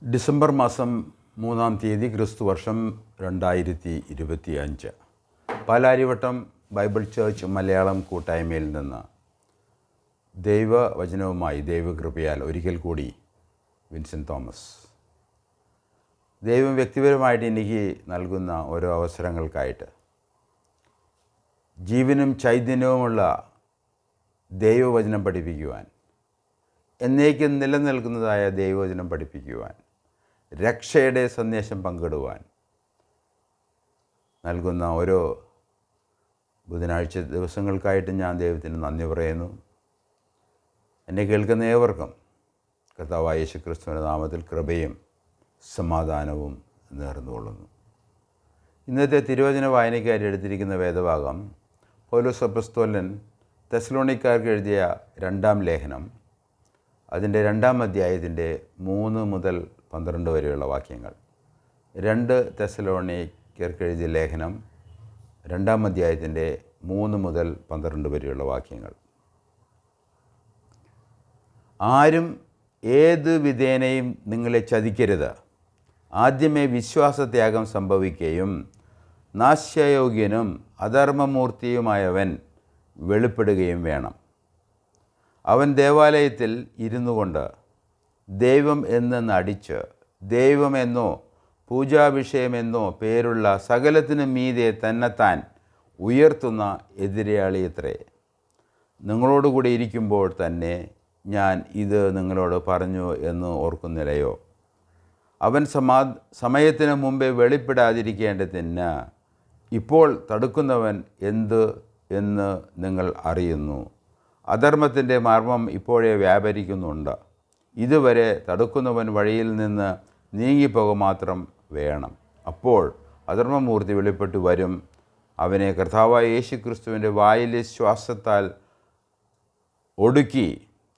December മാസം 3-ാം തീയതി ക്രിസ്തുവർഷം 2025 പാലാരിവട്ടം ബൈബിൾ ചർച്ച് മലയാളം കൂട്ടായ്മയിൽ നിന്ന് ദൈവവചനവുമായി ദൈവകൃപയാൽ ഒരിക്കൽ കൂടി വിൻസെൻ്റ് തോമസ്. ദൈവം വ്യക്തിപരമായിട്ട് എനിക്ക് നൽകുന്ന ഓരോ അവസരങ്ങൾക്കായിട്ട് ജീവനും ചൈതന്യവുമുള്ള ദൈവവചനം പഠിപ്പിക്കുവാൻ, എന്നേക്കും നിലനിൽക്കുന്നതായ ദൈവവചനം പഠിപ്പിക്കുവാൻ, രക്ഷയുടെ സന്ദേശം പങ്കിടുവാൻ നൽകുന്ന ഓരോ ബുധനാഴ്ച ദിവസങ്ങൾക്കായിട്ട് ഞാൻ ദൈവത്തിന് നന്ദി പറയുന്നു. എന്നെ കേൾക്കുന്ന ഏവർക്കും കർത്താവായ യേശുക്രിസ്തുവിൻ്റെ നാമത്തിൽ കൃപയും സമാധാനവും നേർന്നുകൊള്ളുന്നു. ഇന്നത്തെ തിരുവചന വായനയ്ക്കായി എടുത്തിരിക്കുന്ന വേദഭാഗം പൗലോസ് അപ്പോസ്തലൻ തെസ്സലോനിക്കാർക്ക് എഴുതിയ 2-ാം ലേഖനം, അതിൻ്റെ 2-ാം അധ്യായത്തിൻ്റെ 3 മുതൽ 12 വരെയുള്ള വാക്യങ്ങൾ. 2 തെസ്സലോനിക്കർക്ക് എഴുതിയ ലേഖനം 2-ാം അധ്യായത്തിൻ്റെ 3 മുതൽ 12 വരെയുള്ള വാക്യങ്ങൾ. ആരും ഏത് വിധേനയും നിങ്ങളെ ചതിക്കരുത്. ആദ്യമേ വിശ്വാസത്യാഗം സംഭവിക്കുകയും നാശ്യയോഗ്യനും അധർമ്മമൂർത്തിയുമായവൻ വെളിപ്പെടുകയും വേണം. അവൻ ദേവാലയത്തിൽ ഇരുന്നു കൊണ്ട് ദൈവം എന്ന് നടിച്ച് ദൈവമെന്നോ പൂജാവിഷയമെന്നോ പേരുള്ള സകലത്തിനും മീതെ തന്നെത്താൻ ഉയർത്തുന്ന എതിരാളിയത്രേ. നിങ്ങളോടുകൂടി ഇരിക്കുമ്പോൾ തന്നെ ഞാൻ ഇത് നിങ്ങളോട് പറഞ്ഞു എന്ന് ഓർക്കുന്നില്ലയോ? അവൻ സമയത്തിന് മുമ്പേ വെളിപ്പെടാതിരിക്കേണ്ടതിന് ഇപ്പോൾ തടുക്കുന്നവൻ എന്ത് എന്ന് നിങ്ങൾ അറിയുന്നു. അധർമ്മത്തിൻ്റെ മർമ്മം ഇപ്പോഴേ വ്യാപരിക്കുന്നുണ്ട്. ഇതുവരെ തടുക്കുന്നവൻ വഴിയിൽ നിന്ന് നീങ്ങിപ്പോക മാത്രം വേണം. അപ്പോൾ അധർമ്മമൂർത്തി വെളിപ്പെട്ട് വരും. അവനെ കർത്താവായ യേശുക്രിസ്തുവിൻ്റെ വായിലെ ശ്വാസത്താൽ ഒടുക്കി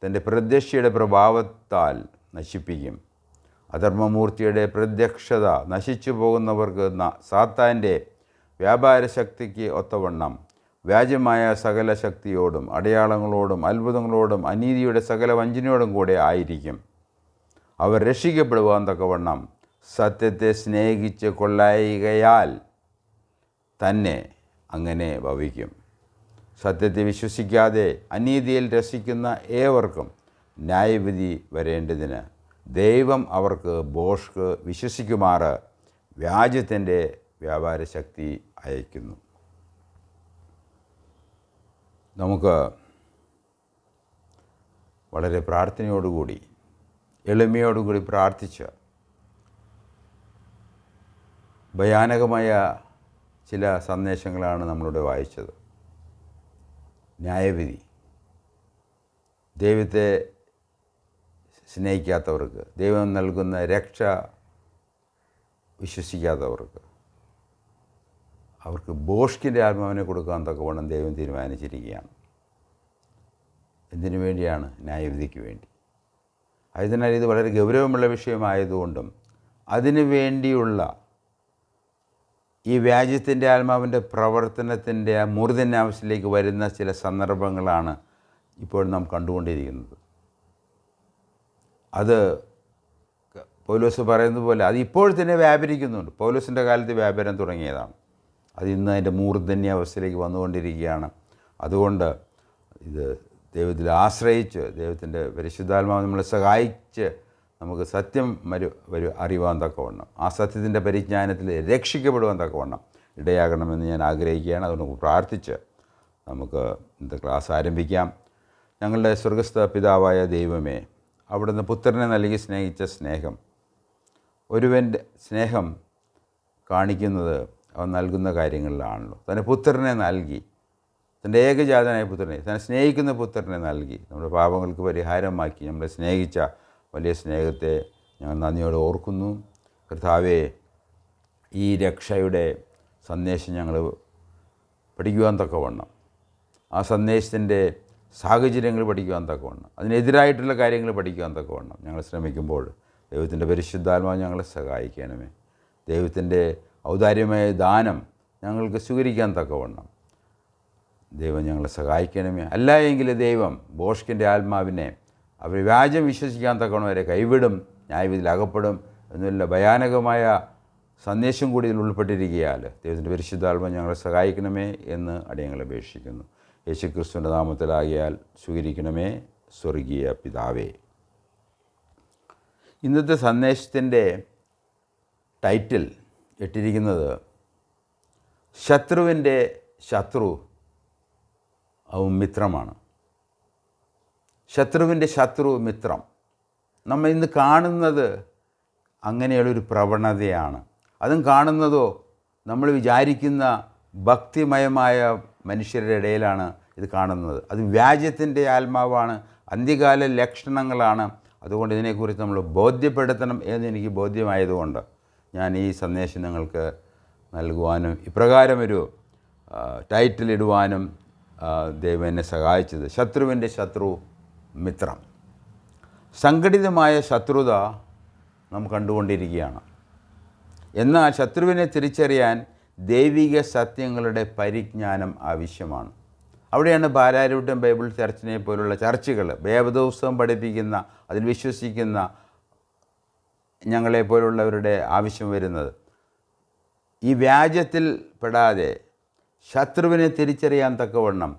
തൻ്റെ പ്രത്യക്ഷയുടെ പ്രഭാവത്താൽ നശിപ്പിക്കും. അധർമ്മമൂർത്തിയുടെ പ്രത്യക്ഷത നശിച്ചു പോകുന്നവർക്ക് സാത്താൻ്റെ വ്യാപാരശക്തിക്ക് ഒത്തവണ്ണം വ്യാജമായ സകല ശക്തിയോടും അടയാളങ്ങളോടും അത്ഭുതങ്ങളോടും അനീതിയുടെ സകല വഞ്ചനയോടും കൂടെ ആയിരിക്കും. അവർ രക്ഷിക്കപ്പെടുവാൻ തക്കവണ്ണം സത്യത്തെ സ്നേഹിച്ച് കൊള്ളായികയാൽ തന്നെ അങ്ങനെ ഭവിക്കും. സത്യത്തെ വിശ്വസിക്കാതെ അനീതിയിൽ രസിക്കുന്ന ഏവർക്കും ന്യായവിധി വരേണ്ടതിന് ദൈവം അവർക്ക് ഭോഷ്ക് വിശ്വസിക്കുമാറ് വ്യാജത്തിൻ്റെ വ്യാപാരശക്തി അയക്കുന്നു. നമുക്ക് വളരെ പ്രാർത്ഥനയോടുകൂടി എളിമയോടുകൂടി പ്രാർത്ഥിച്ച് ഭയാനകമായ ചില സന്ദേശങ്ങളാണ് നമ്മളിവിടെ വായിച്ചത്. ന്യായവിധി, ദൈവത്തെ സ്നേഹിക്കാത്തവർക്ക്, ദൈവം നൽകുന്ന രക്ഷ വിശ്വസിക്കാത്തവർക്ക്, അവർക്ക് ഭോഷ്കിൻ്റെ ആത്മാവിനെ കൊടുക്കാൻ തക്കവണ്ണം ദൈവം തീരുമാനിച്ചിരിക്കുകയാണ്. എന്തിനു വേണ്ടിയാണ്? ന്യായവിധിക്ക് വേണ്ടി. അതിനാൽ ഇത് വളരെ ഗൗരവമുള്ള വിഷയമായതുകൊണ്ടും അതിനു വേണ്ടിയുള്ള ഈ വ്യാജത്തിൻ്റെ ആത്മാവിൻ്റെ പ്രവർത്തനത്തിൻ്റെ മൂർധന്യാവസ്ഥയിലേക്ക് വരുന്ന ചില സന്ദർഭങ്ങളാണ് ഇപ്പോൾ നാം കണ്ടുകൊണ്ടിരിക്കുന്നത്. അത് പൗലോസ് പറയുന്നത് പോലെ അത് ഇപ്പോൾ തന്നെ വ്യാപരിക്കുന്നുണ്ട്. പൗലോസിൻ്റെ കാലത്ത് വ്യാപാരം തുടങ്ങിയതാണ്. അത് ഇന്ന് അതിൻ്റെ മൂർധന്യാവസ്ഥയിലേക്ക് വന്നുകൊണ്ടിരിക്കുകയാണ്. അതുകൊണ്ട് ഇത് ദൈവത്തിൽ ആശ്രയിച്ച് ദൈവത്തിൻ്റെ പരിശുദ്ധാത്മാവ് നമ്മളെ സഹായിച്ച് നമുക്ക് സത്യം അറിയുവാൻ തക്കവണ്ണം, ആ സത്യത്തിൻ്റെ പരിജ്ഞാനത്തിൽ രക്ഷിക്കപ്പെടുവാൻ തക്കവണ്ണം ഇടയാകണമെന്ന് ഞാൻ ആഗ്രഹിക്കുകയാണ്. അതുകൊണ്ട് പ്രാർത്ഥിച്ച് നമുക്ക് ഇന്നത്തെ ക്ലാസ് ആരംഭിക്കാം. ഞങ്ങളുടെ സ്വർഗസ്ഥ പിതാവായ ദൈവമേ, അവിടുന്ന് പുത്രനെ നൽകി സ്നേഹിച്ച സ്നേഹം, ഒരുവൻ്റെ സ്നേഹം കാണിക്കുന്നത് അവൻ നൽകുന്ന കാര്യങ്ങളിലാണല്ലോ. തൻ്റെ പുത്രനെ നൽകി, തൻ്റെ ഏകജാതനായ പുത്രനെ, തന്നെ സ്നേഹിക്കുന്ന പുത്രനെ നൽകി നമ്മുടെ പാപങ്ങൾക്ക് പരിഹാരമാക്കി നമ്മളെ സ്നേഹിച്ച വലിയ സ്നേഹത്തെ ഞങ്ങൾ നന്ദിയോടെ ഓർക്കുന്നു. കർത്താവേ, ഈ രക്ഷയുടെ സന്ദേശം ഞങ്ങൾ പഠിക്കുവാൻ തക്കവണ്ണം, ആ സന്ദേശത്തിൻ്റെ സാഹചര്യങ്ങൾ പഠിക്കുവാൻ തക്കവണ്ണം, അതിനെതിരായിട്ടുള്ള കാര്യങ്ങൾ പഠിക്കുവാൻ തക്കവണ്ണം ഞങ്ങൾ ശ്രമിക്കുമ്പോൾ ദൈവത്തിൻ്റെ പരിശുദ്ധാത്മാവ് ഞങ്ങളെ സഹായിക്കണമേ. ദൈവത്തിൻ്റെ ഔദാര്യമായ ദാനം ഞങ്ങൾക്ക് സ്വീകരിക്കാൻ തക്കവണ്ണം ദൈവം ഞങ്ങളെ സഹായിക്കണമേ. അല്ല എങ്കിൽ ദൈവം ഭോഷ്കിൻ്റെ ആത്മാവിനെ അവർ വ്യാജം വിശ്വസിക്കാൻ തക്കവണ്ണം വരെ കൈവിടും, ന്യായവിധിയിൽ അകപ്പെടും എന്നുള്ള ഭയാനകമായ സന്ദേശം കൂടി ഇതിൽ ഉൾപ്പെട്ടിരിക്കുകയാൽ ദൈവത്തിൻ്റെ പരിശുദ്ധാത്മ ഞങ്ങളെ സഹായിക്കണമേ എന്ന് അടിയങ്ങൾ അപേക്ഷിക്കുന്നു. യേശുക്രിസ്തുവിൻ്റെ നാമത്തിലാകിയാൽ സ്വീകരിക്കണമേ സ്വർഗീയ പിതാവേ. ഇന്നത്തെ സന്ദേശത്തിൻ്റെ ടൈറ്റിൽ ഇട്ടിരിക്കുന്നത് ശത്രുവിൻ്റെ ശത്രു അവൻ മിത്രമാണ്. ശത്രുവിൻ്റെ ശത്രു മിത്രം. നമ്മൾ ഇന്ന് കാണുന്നത് അങ്ങനെയുള്ളൊരു പ്രവണതയാണ്. അതും കാണുന്നതോ നമ്മൾ വിചാരിക്കുന്ന ഭക്തിമയമായ മനുഷ്യരുടെ ഇടയിലാണ് ഇത് കാണുന്നത്. അത് വ്യാജത്തിൻ്റെ ആത്മാവാണ്, അന്ത്യകാല ലക്ഷണങ്ങളാണ്. അതുകൊണ്ട് ഇതിനെക്കുറിച്ച് നമ്മൾ ബോധ്യപ്പെടുത്തണം എന്നെനിക്ക് ബോധ്യമായതുകൊണ്ട് ഞാൻ ഈ സന്ദേശം നിങ്ങൾക്ക് നൽകുവാനും ഇപ്രകാരമൊരു ടൈറ്റിൽ ഇടുവാനും ദൈവം എന്നെ സഹായിച്ചത്. ശത്രുവിൻ്റെ ശത്രു മിത്രം. സംഘടിതമായ ശത്രുത നാം കണ്ടുകൊണ്ടിരിക്കുകയാണ്. എന്നാൽ ശത്രുവിനെ തിരിച്ചറിയാൻ ദൈവിക സത്യങ്ങളുടെ പരിജ്ഞാനം ആവശ്യമാണ്. അവിടെയാണ് പാലാരൂട്ടം ബൈബിൾ ചർച്ചിനെ പോലുള്ള ചർച്ചുകൾ വേദപുസ്തകം പഠിപ്പിക്കുന്ന, അതിൽ വിശ്വസിക്കുന്ന ഞങ്ങളെപ്പോലുള്ളവരുടെ ആവശ്യം വരുന്നത്. ഈ വ്യാജത്തിൽ പെടാതെ ശത്രുവിനെ തിരിച്ചറിയാൻ തക്കവണ്ണം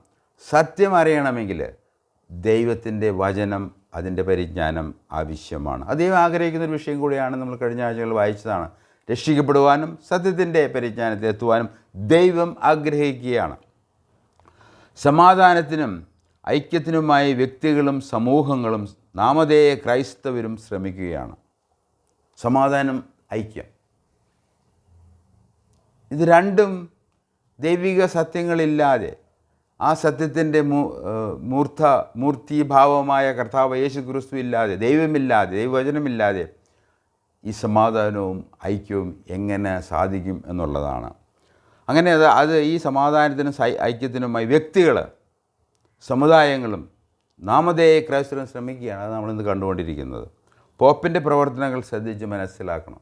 സത്യം അറിയണമെങ്കിൽ ദൈവത്തിൻ്റെ വചനം, അതിൻ്റെ പരിജ്ഞാനം ആവശ്യമാണ്. ദൈവം ആഗ്രഹിക്കുന്നൊരു വിഷയം കൂടിയാണ്. നമ്മൾ കഴിഞ്ഞ ആഴ്ചകൾ വായിച്ചതാണ്. രക്ഷിക്കപ്പെടുവാനും സത്യത്തിൻ്റെ പരിജ്ഞാനത്തിൽ എത്തുവാനും ദൈവം ആഗ്രഹിക്കുകയാണ്. സമാധാനത്തിനും ഐക്യത്തിനുമായി വ്യക്തികളും സമൂഹങ്ങളും നാമധേയ ക്രൈസ്തവരും ശ്രമിക്കുകയാണ്. സമാധാനം, ഐക്യം, ഇത് രണ്ടും ദൈവിക സത്യങ്ങളില്ലാതെ, ആ സത്യത്തിൻ്റെ മൂർത്തിഭാവമായ കർത്താവ് യേശു ക്രിസ്തു ഇല്ലാതെ, ദൈവമില്ലാതെ, ദൈവവചനമില്ലാതെ ഈ സമാധാനവും ഐക്യവും എങ്ങനെ സാധിക്കും എന്നുള്ളതാണ്. അങ്ങനെ അത് ഈ സമാധാനത്തിനും ഐക്യത്തിനുമായി വ്യക്തികൾ, സമുദായങ്ങളും നാമധേയ ക്രൈസ്തവരും ശ്രമിക്കുകയാണ്. അത് നമ്മളിന്ന് കണ്ടുകൊണ്ടിരിക്കുന്നത്. പോപ്പിൻ്റെ പ്രവർത്തനങ്ങൾ ശ്രദ്ധിച്ച് മനസ്സിലാക്കണം.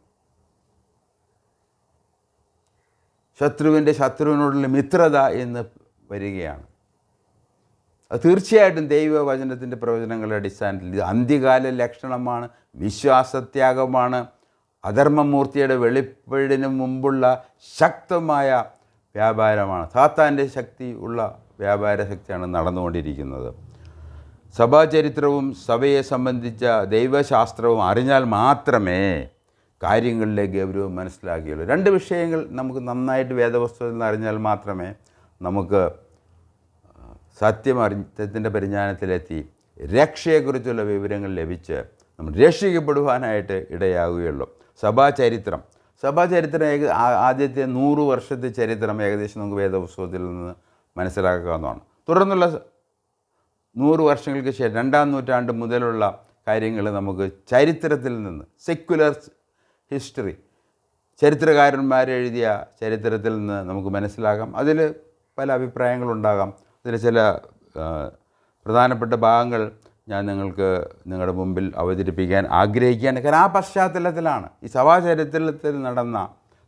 ശത്രുവിനോടുള്ള മിത്രത എന്ന് വരികയാണ്. അത് തീർച്ചയായിട്ടും ദൈവവചനത്തിൻ്റെ പ്രവചനങ്ങളുടെ അടിസ്ഥാനത്തിൽ ഇത് അന്ത്യകാല ലക്ഷണമാണ്, വിശ്വാസത്യാഗമാണ്, അധർമ്മമൂർത്തിയുടെ വെളിപ്പെടിന് മുമ്പുള്ള ശക്തമായ വ്യാപാരമാണ്. സാത്താൻ്റെ ശക്തി ഉള്ള വ്യാപാര ശക്തിയാണ് നടന്നുകൊണ്ടിരിക്കുന്നത്. സഭാചരിത്രവും സഭയെ സംബന്ധിച്ച ദൈവശാസ്ത്രവും അറിഞ്ഞാൽ മാത്രമേ കാര്യങ്ങളിലെ ഗൗരവം മനസ്സിലാക്കുകയുള്ളൂ. രണ്ട് വിഷയങ്ങൾ നമുക്ക് നന്നായിട്ട് വേദപുസ്തകത്തിൽ നിന്ന് അറിഞ്ഞാൽ മാത്രമേ നമുക്ക് സത്യത്തിൻ്റെ പരിജ്ഞാനത്തിലെത്തി രക്ഷയെക്കുറിച്ചുള്ള വിവരങ്ങൾ ലഭിച്ച് നമ്മൾ രക്ഷിക്കപ്പെടുവാനായിട്ട് ഇടയാകുകയുള്ളൂ. സഭാചരിത്രം ആദ്യത്തെ 100 വർഷത്തെ ചരിത്രം ഏകദേശം നമുക്ക് വേദപുസ്തകത്തിൽ നിന്ന് മനസ്സിലാക്കാവുന്നതാണ്. തുടർന്നുള്ള 100 വർഷങ്ങൾക്ക് ശേഷം 2-ാം നൂറ്റാണ്ട് മുതലുള്ള കാര്യങ്ങൾ നമുക്ക് ചരിത്രത്തിൽ നിന്ന്, സെക്യുലർ ഹിസ്റ്ററി, ചരിത്രകാരന്മാരെഴുതിയ ചരിത്രത്തിൽ നിന്ന് നമുക്ക് മനസ്സിലാക്കാം. അതിൽ പല അഭിപ്രായങ്ങളുണ്ടാകാം. അതിൽ ചില പ്രധാനപ്പെട്ട ഭാഗങ്ങൾ ഞാൻ നിങ്ങളുടെ മുമ്പിൽ അവതരിപ്പിക്കാൻ ആഗ്രഹിക്കുകയാണ്. കാരണം ആ പശ്ചാത്തലത്തിലാണ് ഈ സഭാചരിത്രത്തിൽ നടന്ന,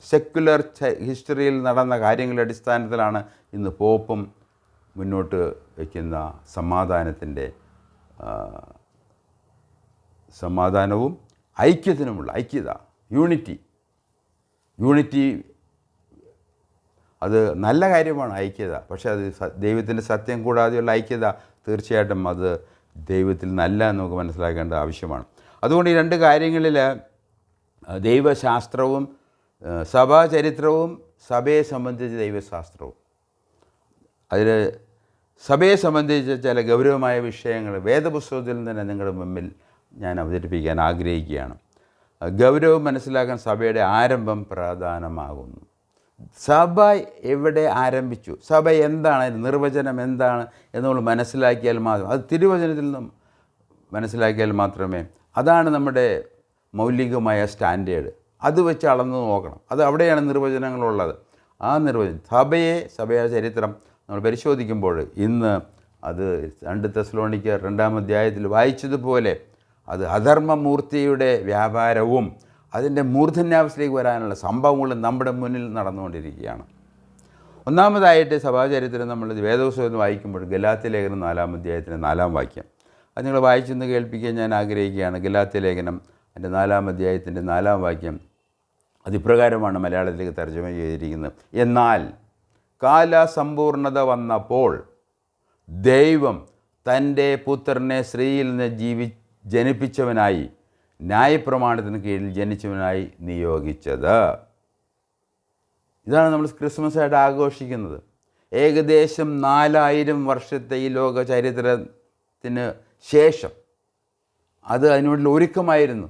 സെക്യുലർ ഹിസ്റ്ററിയിൽ നടന്ന കാര്യങ്ങളുടെ അടിസ്ഥാനത്തിലാണ് ഇന്ന് പോപ്പും മുന്നോട്ട് വയ്ക്കുന്ന സമാധാനവും ഐക്യത്തിനുമുള്ള ഐക്യത, യൂണിറ്റി അത് നല്ല കാര്യമാണ്, ഐക്യത. പക്ഷേ അത് ദൈവത്തിൻ്റെ സത്യം കൂടാതെയുള്ള ഐക്യത തീർച്ചയായിട്ടും അത് ദൈവത്തിൽ നല്ല എന്ന് നമുക്ക് മനസ്സിലാക്കേണ്ട ആവശ്യമാണ്. അതുകൊണ്ട് ഈ രണ്ട് കാര്യങ്ങളിൽ ദൈവശാസ്ത്രവും സഭാചരിത്രവും സഭയെ സംബന്ധിച്ച ദൈവശാസ്ത്രവും, അതിൽ സഭയെ സംബന്ധിച്ച ചില ഗൗരവമായ വിഷയങ്ങൾ വേദപുസ്തകത്തിൽ തന്നെ നിങ്ങളുടെ മുമ്പിൽ ഞാൻ അവതരിപ്പിക്കാൻ ആഗ്രഹിക്കുകയാണ്. ഗൗരവം മനസ്സിലാക്കാൻ സഭയുടെ ആരംഭം പ്രധാനമാകുന്നു. സഭ എവിടെ ആരംഭിച്ചു, സഭ എന്താണ്, നിർവചനം എന്താണ് എന്ന് മനസ്സിലാക്കിയാൽ മാത്രം, അത് തിരുവചനത്തിൽ നിന്നും മനസ്സിലാക്കിയാൽ മാത്രമേ, അതാണ് നമ്മുടെ മൗലികമായ സ്റ്റാൻഡേർഡ്. അത് വെച്ച് അളന്ന് നോക്കണം. അത് അവിടെയാണ് നിർവചനങ്ങളുള്ളത്. ആ സഭയുടെ ചരിത്രം നമ്മൾ പരിശോധിക്കുമ്പോൾ ഇന്ന് അത് 2 തെസ്സലോനിക്കർ 2-ാം അധ്യായത്തിൽ വായിച്ചതുപോലെ അത് അധർമ്മമൂർത്തിയുടെ വ്യാപാരവും അതിൻ്റെ മൂർധന്യാവസ്ഥയിലേക്ക് വരാനുള്ള സംഭവങ്ങളും നമ്മുടെ മുന്നിൽ നടന്നുകൊണ്ടിരിക്കുകയാണ്. ഒന്നാമതായിട്ട് സഭാചരിത്രം നമ്മൾ വേദപുസ്തകത്തിൽ വായിക്കുമ്പോൾ ഗലാത്യ ലേഖനം 4-ാം അധ്യായത്തിൻ്റെ 4-ാം വാക്യം അത് നിങ്ങൾ വായിച്ചെന്ന് കേൾപ്പിക്കാൻ ഞാൻ ആഗ്രഹിക്കുകയാണ്. ഗലാത്യ ലേഖനം എൻ്റെ 4-ാം അധ്യായത്തിൻ്റെ 4-ാം വാക്യം അതിപ്രകാരമാണ് മലയാളത്തിലേക്ക് തർജ്ജമ ചെയ്തിരിക്കുന്നത്. എന്നാൽ കാലസമ്പൂർണത വന്നപ്പോൾ ദൈവം തൻ്റെ പുത്രനെ സ്ത്രീയിൽ നിന്ന് ജനിപ്പിച്ചവനായി ന്യായപ്രമാണത്തിന് കീഴിൽ ജനിച്ചവനായി നിയോഗിച്ചത്. ഇതാണ് നമ്മൾ ക്രിസ്മസായിട്ട് ആഘോഷിക്കുന്നത്. ഏകദേശം 4000 വർഷത്തെ ഈ ലോക ചരിത്രത്തിന് ശേഷം അതിനുവേണ്ടി ഒരുക്കമായിരുന്നു.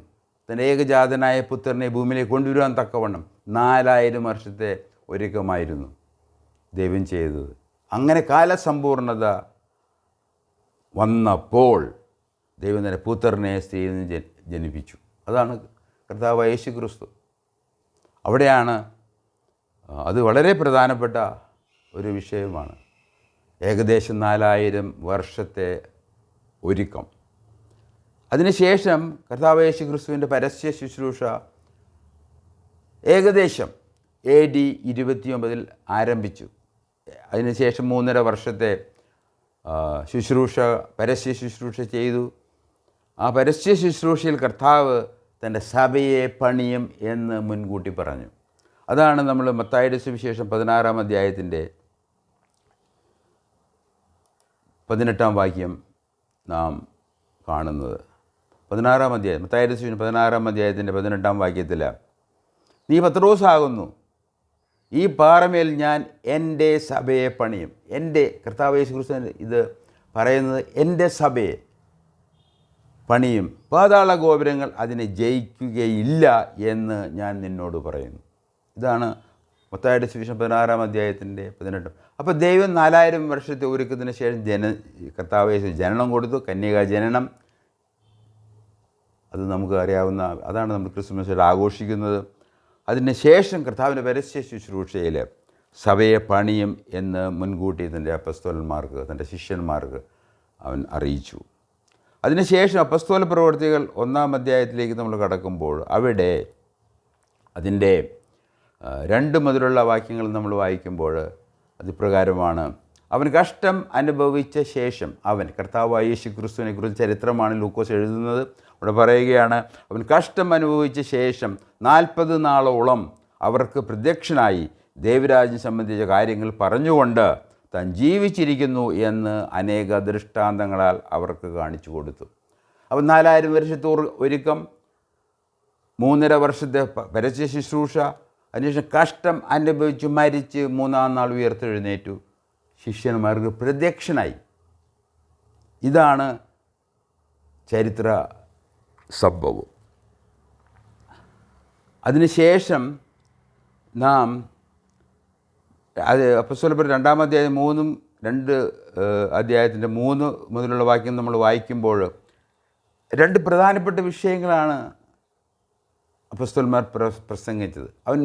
തൻ്റെ ഏകജാതനായ പുത്രനെ ഭൂമിയിലേക്ക് കൊണ്ടുവരുവാൻ തക്കവണ്ണം 4000 വർഷത്തെ ഒരുക്കമായിരുന്നു ദൈവം ചെയ്തത്. അങ്ങനെ കാലസമ്പൂർണത വന്നപ്പോൾ ദൈവം തന്നെ പുത്രനെ സ്ത്രീയിൽ നിന്ന് ജനിപ്പിച്ചു. അതാണ് കർത്താവായ യേശു ക്രിസ്തു. അവിടെയാണ് അത് വളരെ പ്രധാനപ്പെട്ട ഒരു വിഷയമാണ്. ഏകദേശം 4000 വർഷത്തെ ഒരുക്കം. അതിനുശേഷം കർത്താവായ യേശു ക്രിസ്തുവിൻ്റെ പരസ്യ ശുശ്രൂഷ ഏകദേശം AD 29 ആരംഭിച്ചു. അതിനുശേഷം 3.5 വർഷത്തെ പരസ്യ ശുശ്രൂഷ ചെയ്തു. ആ പരസ്യ ശുശ്രൂഷയിൽ കർത്താവ് തൻ്റെ സഭയെ പണിയും എന്ന് മുൻകൂട്ടി പറഞ്ഞു. അതാണ് നമ്മൾ മത്തായിയുടെ സുവിശേഷം 16-ാം അധ്യായത്തിൻ്റെ 18-ാം വാക്യം നാം കാണുന്നത്. 16-ാം അധ്യായം മത്തായിയുടെ സുവിശേഷം 16-ാം അധ്യായത്തിൻ്റെ 18-ാം വാക്യത്തിൽ, നീ പത്രോസാകുന്നു, ഈ പാറമേൽ ഞാൻ എൻ്റെ സഭയെ പണിയും. എൻ്റെ കർത്താവ് യേശു ക്രിസ്തു ഇത് പറയുന്നത് എൻ്റെ സഭയെ പണിയും, പാതാള ഗോപുരങ്ങൾ അതിനെ ജയിക്കുകയില്ല എന്ന് ഞാൻ നിന്നോട് പറയുന്നു. ഇതാണ് മത്തായിയുടെ സുവിശേഷം 16-ാം അധ്യായത്തിൻ്റെ 18. അപ്പോൾ ദൈവം 4000 വർഷത്തെ ഒരുക്കത്തിന് ശേഷം കർത്താവ് യേശു ജനനം കൊടുത്തു. കന്യകാ ജനനം, അത് നമുക്ക് അറിയാവുന്ന, അതാണ് നമ്മൾ ക്രിസ്മസായിട്ട് ആഘോഷിക്കുന്നത്. അതിന് ശേഷം കർത്താവിൻ്റെ പരസ്യ ശുശ്രൂഷയിൽ സഭയെ പണിയും എന്ന് മുൻകൂട്ടി തൻ്റെ അപ്പസ്തോലന്മാർക്ക്, തൻ്റെ ശിഷ്യന്മാർക്ക് അവൻ അറിയിച്ചു. അതിനുശേഷം അപ്പസ്തോല പ്രവർത്തികൾ 1-ാം അധ്യായത്തിലേക്ക് നമ്മൾ കടക്കുമ്പോൾ അവിടെ അതിൻ്റെ 2 മുതലുള്ള വാക്യങ്ങൾ നമ്മൾ വായിക്കുമ്പോൾ അതിപ്രകാരമാണ്, അവൻ കഷ്ടം അനുഭവിച്ച ശേഷം, അവൻ കർത്താവായ യേശു ക്രിസ്തുവിനെ കുറിച്ച് ചരിത്രമാണ് ലൂക്കോസ് എഴുതുന്നത്. അവിടെ പറയുകയാണ്, അവൻ കഷ്ടം അനുഭവിച്ച ശേഷം 40 നാളോളം അവർക്ക് പ്രത്യക്ഷനായി ദൈവരാജ്യം സംബന്ധിച്ച കാര്യങ്ങൾ പറഞ്ഞുകൊണ്ട് താൻ ജീവിച്ചിരിക്കുന്നു എന്ന് അനേക ദൃഷ്ടാന്തങ്ങളാൽ അവർക്ക് കാണിച്ചു കൊടുത്തു. അവൻ 4000 വർഷത്തെ ഒരുക്കം, 3.5 വർഷത്തെ പരസ്യ ശുശ്രൂഷ, അതിനുശേഷം കഷ്ടം അനുഭവിച്ച് മരിച്ച് 3-ാം നാൾ ഉയർത്തെഴുന്നേറ്റു, ശിഷ്യന്മാർക്ക് പ്രത്യക്ഷനായി. ഇതാണ് ചരിത്ര സംഭവം. അതിനുശേഷം നാം അപ്പോസ്തലപ്രവൃത്തി 2-ാം അധ്യായം 2 അധ്യായത്തിൻ്റെ 3 മുതലുള്ള വാക്യം നമ്മൾ വായിക്കുമ്പോൾ 2 പ്രധാനപ്പെട്ട വിഷയങ്ങളാണ് അപ്പോസ്തലന്മാർ പ്രസംഗിച്ചത്. അവൻ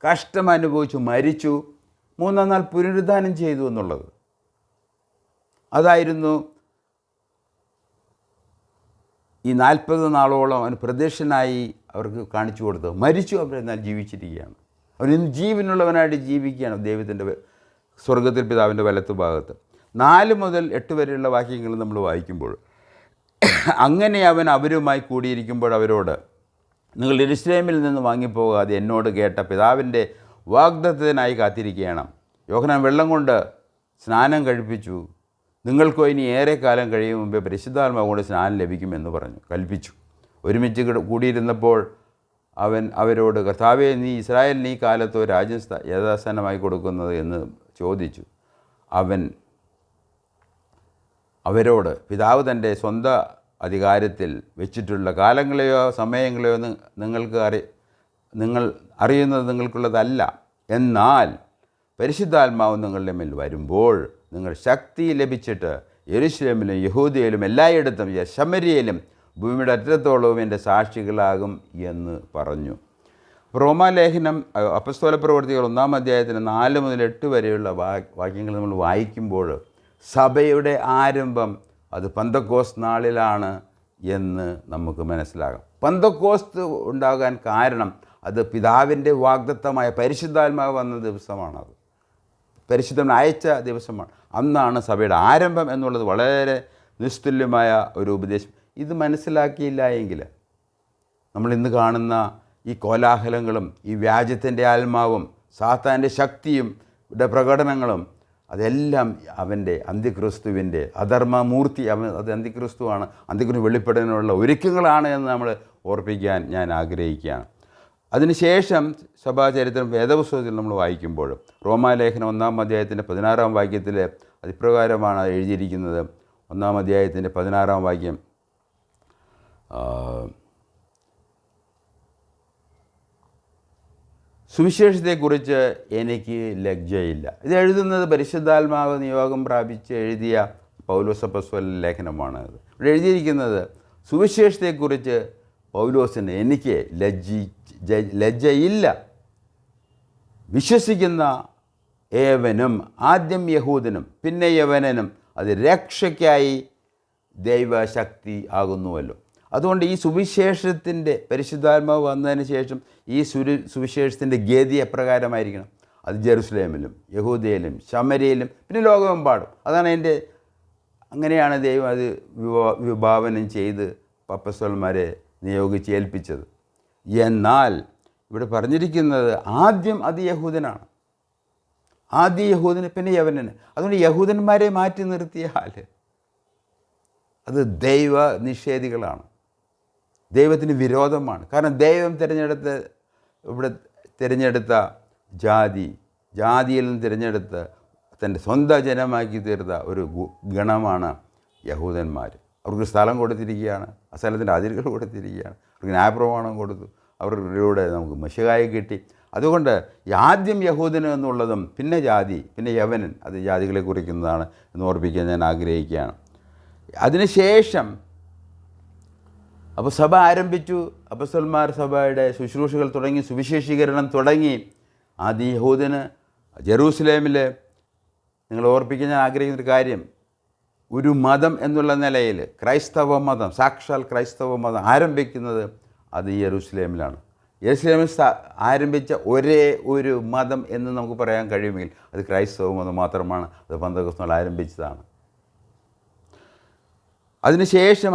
കഷ്ടം അനുഭവിച്ചു മരിച്ചു, 3-ാം നാൾ പുനരുദ്ധാനം ചെയ്തു എന്നുള്ളത്. അതായിരുന്നു ഈ 40 നാളോളം അവൻ പ്രത്യക്ഷനായി അവർക്ക് കാണിച്ചു കൊടുത്തത്. മരിച്ചു, അവരെന്നാൽ ജീവിച്ചിരിക്കുകയാണ്. അവൻ ഇന്ന് ജീവനുള്ളവനായിട്ട് ജീവിക്കുകയാണ് ദൈവത്തിൻ്റെ സ്വർഗത്തിൽ പിതാവിൻ്റെ വലത്തു ഭാഗത്ത്. 4 മുതൽ 8 വരെയുള്ള വാക്യങ്ങൾ നമ്മൾ വായിക്കുമ്പോൾ, അങ്ങനെ അവൻ അവരുമായി കൂടിയിരിക്കുമ്പോൾ അവരോട്, നിങ്ങൾ യെരൂശലേമിൽ നിന്ന് വാങ്ങിപ്പോകാതെ എന്നോട് കേട്ട പിതാവിൻ്റെ വാഗ്ദത്തത്തിനായി കാത്തിരിക്കണം. യോഹന്നാൻ വെള്ളം കൊണ്ട് സ്നാനം കഴിപ്പിച്ചു, നിങ്ങൾക്കോ ഇനി ഏറെക്കാലം കഴിയും മുമ്പേ പരിശുദ്ധാത്മാവ് കൊണ്ട് സ്നാനം ലഭിക്കുമെന്ന് കൽപ്പിച്ചു. ഒരുമിച്ച് കൂടിയിരുന്നപ്പോൾ അവൻ അവരോട്, കർത്താവേ, നീ ഇസ്രായേലിന് ഈ കാലത്തോ രാജ്യം യഥാസ്ഥാനമായി കൊടുക്കുന്നത് എന്ന് ചോദിച്ചു. അവൻ അവരോട്, പിതാവ് തൻ്റെ സ്വന്തം അധികാരത്തിൽ വെച്ചിട്ടുള്ള കാലങ്ങളെയോ സമയങ്ങളെയോ നിങ്ങൾ അറിയുന്നത് നിങ്ങൾക്കുള്ളതല്ല. എന്നാൽ പരിശുദ്ധാത്മാവ് നിങ്ങളുടെ മേൽ വരുമ്പോൾ നിങ്ങൾ ശക്തി ലഭിച്ചിട്ട് യെരൂശലേമിലും യഹൂദയിലും എല്ലായിടത്തും ശമര്യയിലും ഭൂമിയുടെ അറ്റത്തോളവും എൻ്റെ സാക്ഷികളാകും എന്ന് പറഞ്ഞു. റോമാലേഖനം അപ്പസ്തോല പ്രവർത്തികൾ 1-ാം അധ്യായത്തിന് 4 മുതൽ 8 വരെയുള്ള വാക്യങ്ങൾ നമ്മൾ വായിക്കുമ്പോൾ സഭയുടെ ആരംഭം അത് പന്തക്കോസ്ത് നാളിലാണ് എന്ന് നമുക്ക് മനസ്സിലാകാം. പന്തക്കോസ്ത് ഉണ്ടാകാൻ കാരണം അത് പിതാവിൻ്റെ വാഗ്ദത്തമായ പരിശുദ്ധാത്മാവ് വന്ന ദിവസമാണത്. പരിശുദ്ധൻ അയച്ച ദിവസമാണ്. അന്നാണ് സഭയുടെ ആരംഭം എന്നുള്ളത് വളരെ നിസ്തുല്യമായ ഒരു ഉപദേശം. ഇത് മനസ്സിലാക്കിയില്ല എങ്കിൽ നമ്മളിന്ന് കാണുന്ന ഈ കോലാഹലങ്ങളും ഈ വ്യാജത്തിൻ്റെ ആത്മാവും സാത്താൻ്റെ ശക്തിയും പ്രകടനങ്ങളും അതെല്ലാം അവൻ്റെ അന്ത്യക്രിസ്തുവിൻ്റെ അധർമ്മമൂർത്തി, അത് അന്ത്യക്രിസ്തുവാണ്. അന്ത്യക്രിസ്തു വെളിപ്പെടാനുള്ള ഒരുക്കങ്ങളാണ് എന്ന് നമ്മൾ ഓർപ്പിക്കാൻ ഞാൻ ആഗ്രഹിക്കുകയാണ്. അതിനുശേഷം സഭാചരിത്രം വേദപുസ്തകത്തിൽ നമ്മൾ വായിക്കുമ്പോൾ റോമാലേഖനം 1-ാം അധ്യായത്തിൻ്റെ 16-ാം വാക്യത്തിൽ അതിപ്രകാരമാണ് എഴുതിയിരിക്കുന്നത്. 1-ാം അധ്യായത്തിൻ്റെ 16-ാം വാക്യം, സുവിശേഷത്തെക്കുറിച്ച് എനിക്ക് ലജ്ജയില്ല. ഇത് എഴുതുന്നത് പരിശുദ്ധാത്മാവ് നിയോഗം പ്രാപിച്ച് എഴുതിയ പൗലോസ് അപ്പോസ്തലൻ ലേഖനമാണ്. ഇവിടെ എഴുതിയിരിക്കുന്നത് സുവിശേഷത്തെക്കുറിച്ച് പൗലോസിന് എനിക്ക് ലജ്ജയില്ല. വിശ്വസിക്കുന്ന ഏവനും, ആദ്യം യഹൂദനും പിന്നെ യവനനും, അത് രക്ഷയ്ക്കായി ദൈവശക്തി ആകുന്നുവല്ലോ. അതുകൊണ്ട് ഈ സുവിശേഷത്തിൻ്റെ പരിശുദ്ധാത്മാവ് വന്നതിന് ശേഷം ഈ സുവിശേഷത്തിൻ്റെ ഗതി എപ്രകാരമായിരിക്കണം? അത് ജെറുസലേമിലും യഹൂദയിലും ശമര്യയിലും പിന്നെ ലോകമെമ്പാടും. അങ്ങനെയാണ് ദൈവം അത് വിഭാവനം ചെയ്ത് അപ്പോസ്തലന്മാരെ നിയോഗിച്ച് ഏൽപ്പിച്ചത്. എന്നാൽ ഇവിടെ പറഞ്ഞിരിക്കുന്നത് ആദ്യം അത് യഹൂദനാണ്, ആദ്യം യഹൂദന് പിന്നെ യവനന്. അതുകൊണ്ട് യഹൂദന്മാരെ മാറ്റി നിർത്തിയാൽ അത് ദൈവ നിഷേധികളാണ്, ദൈവത്തിന് വിരോധമാണ്. കാരണം ദൈവം തിരഞ്ഞെടുത്ത ജാതിയിൽ നിന്ന് തിരഞ്ഞെടുത്ത് തൻ്റെ സ്വന്തം ജനമാക്കി തീർത്ത ഒരു ഗണമാണ് യഹൂദന്മാർ. അവർക്ക് സ്ഥലം കൊടുത്തിരിക്കുകയാണ്, ആ സ്ഥലത്തിൻ്റെ അതിരുകൾ കൊടുത്തിരിക്കുകയാണ്, അവർക്ക് ന്യായപ്രമാണം കൊടുത്തു, അവരിലൂടെ നമുക്ക് മെശിഹായെ കിട്ടി. അതുകൊണ്ട് ആദ്യം യഹൂദന് എന്നുള്ളതും പിന്നെ ജാതി പിന്നെ യവനൻ, അത് ജാതികളെ കുറിക്കുന്നതാണ് എന്ന് ഓർപ്പിക്കാൻ ഞാൻ ആഗ്രഹിക്കുകയാണ്. അതിനുശേഷം അപ്പോൾ സഭ ആരംഭിച്ചു. അപ്പോസ്തലന്മാർ സഭയുടെ ശുശ്രൂഷകൾ തുടങ്ങി, സുവിശേഷീകരണം തുടങ്ങി. ആദ്യ യഹൂദന് ജെറൂസലേമിൽ, നിങ്ങൾ ഓർപ്പിക്കാൻ ഞാൻ ആഗ്രഹിക്കുന്നൊരു കാര്യം, ഒരു മതം എന്നുള്ള നിലയിൽ ക്രൈസ്തവ മതം, സാക്ഷാൽ ക്രൈസ്തവ മതം ആരംഭിക്കുന്നത് അത് യെരൂശലേമിലാണ്. യെരൂശലേമിൽ ആരംഭിച്ച ഒരേ ഒരു മതം എന്ന് നമുക്ക് പറയാൻ കഴിയുമെങ്കിൽ അത് ക്രൈസ്തവ മതം മാത്രമാണ്. അത് പെന്തക്കോസ്ത് ആരംഭിച്ചതാണ്. അതിനുശേഷം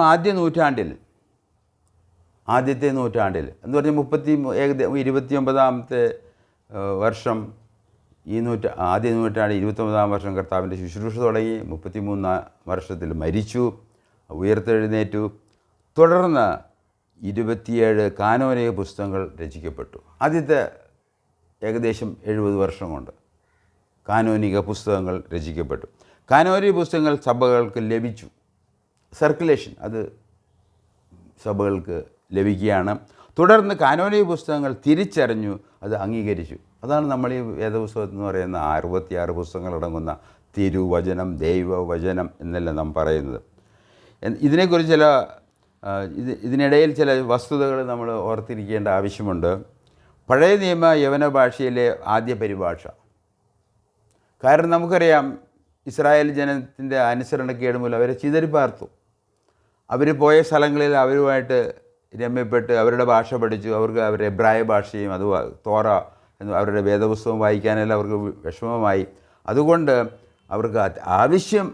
ആദ്യത്തെ നൂറ്റാണ്ടിൽ എന്ന് പറഞ്ഞാൽ 29-ാമത്തെ വർഷം, ആദ്യ നൂറ്റാണ്ട് 29-ാം വർഷം കർത്താവിൻ്റെ ശുശ്രൂഷ തുടങ്ങി. 33-ാം വർഷത്തിൽ മരിച്ചു, ഉയർത്തെഴുന്നേറ്റു. തുടർന്ന് 27 കാനോനിക പുസ്തകങ്ങൾ രചിക്കപ്പെട്ടു. ആദ്യത്തെ ഏകദേശം 70 വർഷം കൊണ്ട് കാനോനിക പുസ്തകങ്ങൾ രചിക്കപ്പെട്ടു. കാനോനിക പുസ്തകങ്ങൾ സഭകൾക്ക് ലഭിച്ചു. സർക്കുലേഷൻ അത് സഭകൾക്ക് ലഭിക്കുകയാണ്. തുടർന്ന് കാനോനിക പുസ്തകങ്ങൾ തിരിച്ചറിഞ്ഞു, അത് അംഗീകരിച്ചു. അതാണ് നമ്മൾ ഈ വേദപുസ്തകത്തിൽ എന്ന് പറയുന്ന 66 പുസ്തകങ്ങളടങ്ങുന്ന തിരുവചനം, ദൈവവചനം എന്നെല്ലാം നാം പറയുന്നത്. ഇതിനെക്കുറിച്ച് ഇതിനിടയിൽ ചില വസ്തുതകൾ നമ്മൾ ഓർത്തിരിക്കേണ്ട ആവശ്യമുണ്ട്. പഴയ നിയമ യവന ഭാഷയിലെ ആദ്യ പരിഭാഷ. കാരണം നമുക്കറിയാം, ഇസ്രായേൽ ജനത്തിൻ്റെ അനുസരണക്കേട് മൂലം അവരെ ചിതറിപ്പാർത്തു. അവർ പോയ സ്ഥലങ്ങളിൽ അവരുമായിട്ട് രമ്യപ്പെട്ട് അവരുടെ ഭാഷ പഠിച്ചു. അവരുടെ എബ്രായ ഭാഷയും അത് തോറ അവരുടെ വേദപുസ്തകം വായിക്കാനെല്ലാം അവർക്ക് വിഷമമായി. അതുകൊണ്ട് അവർക്ക് ആവശ്യം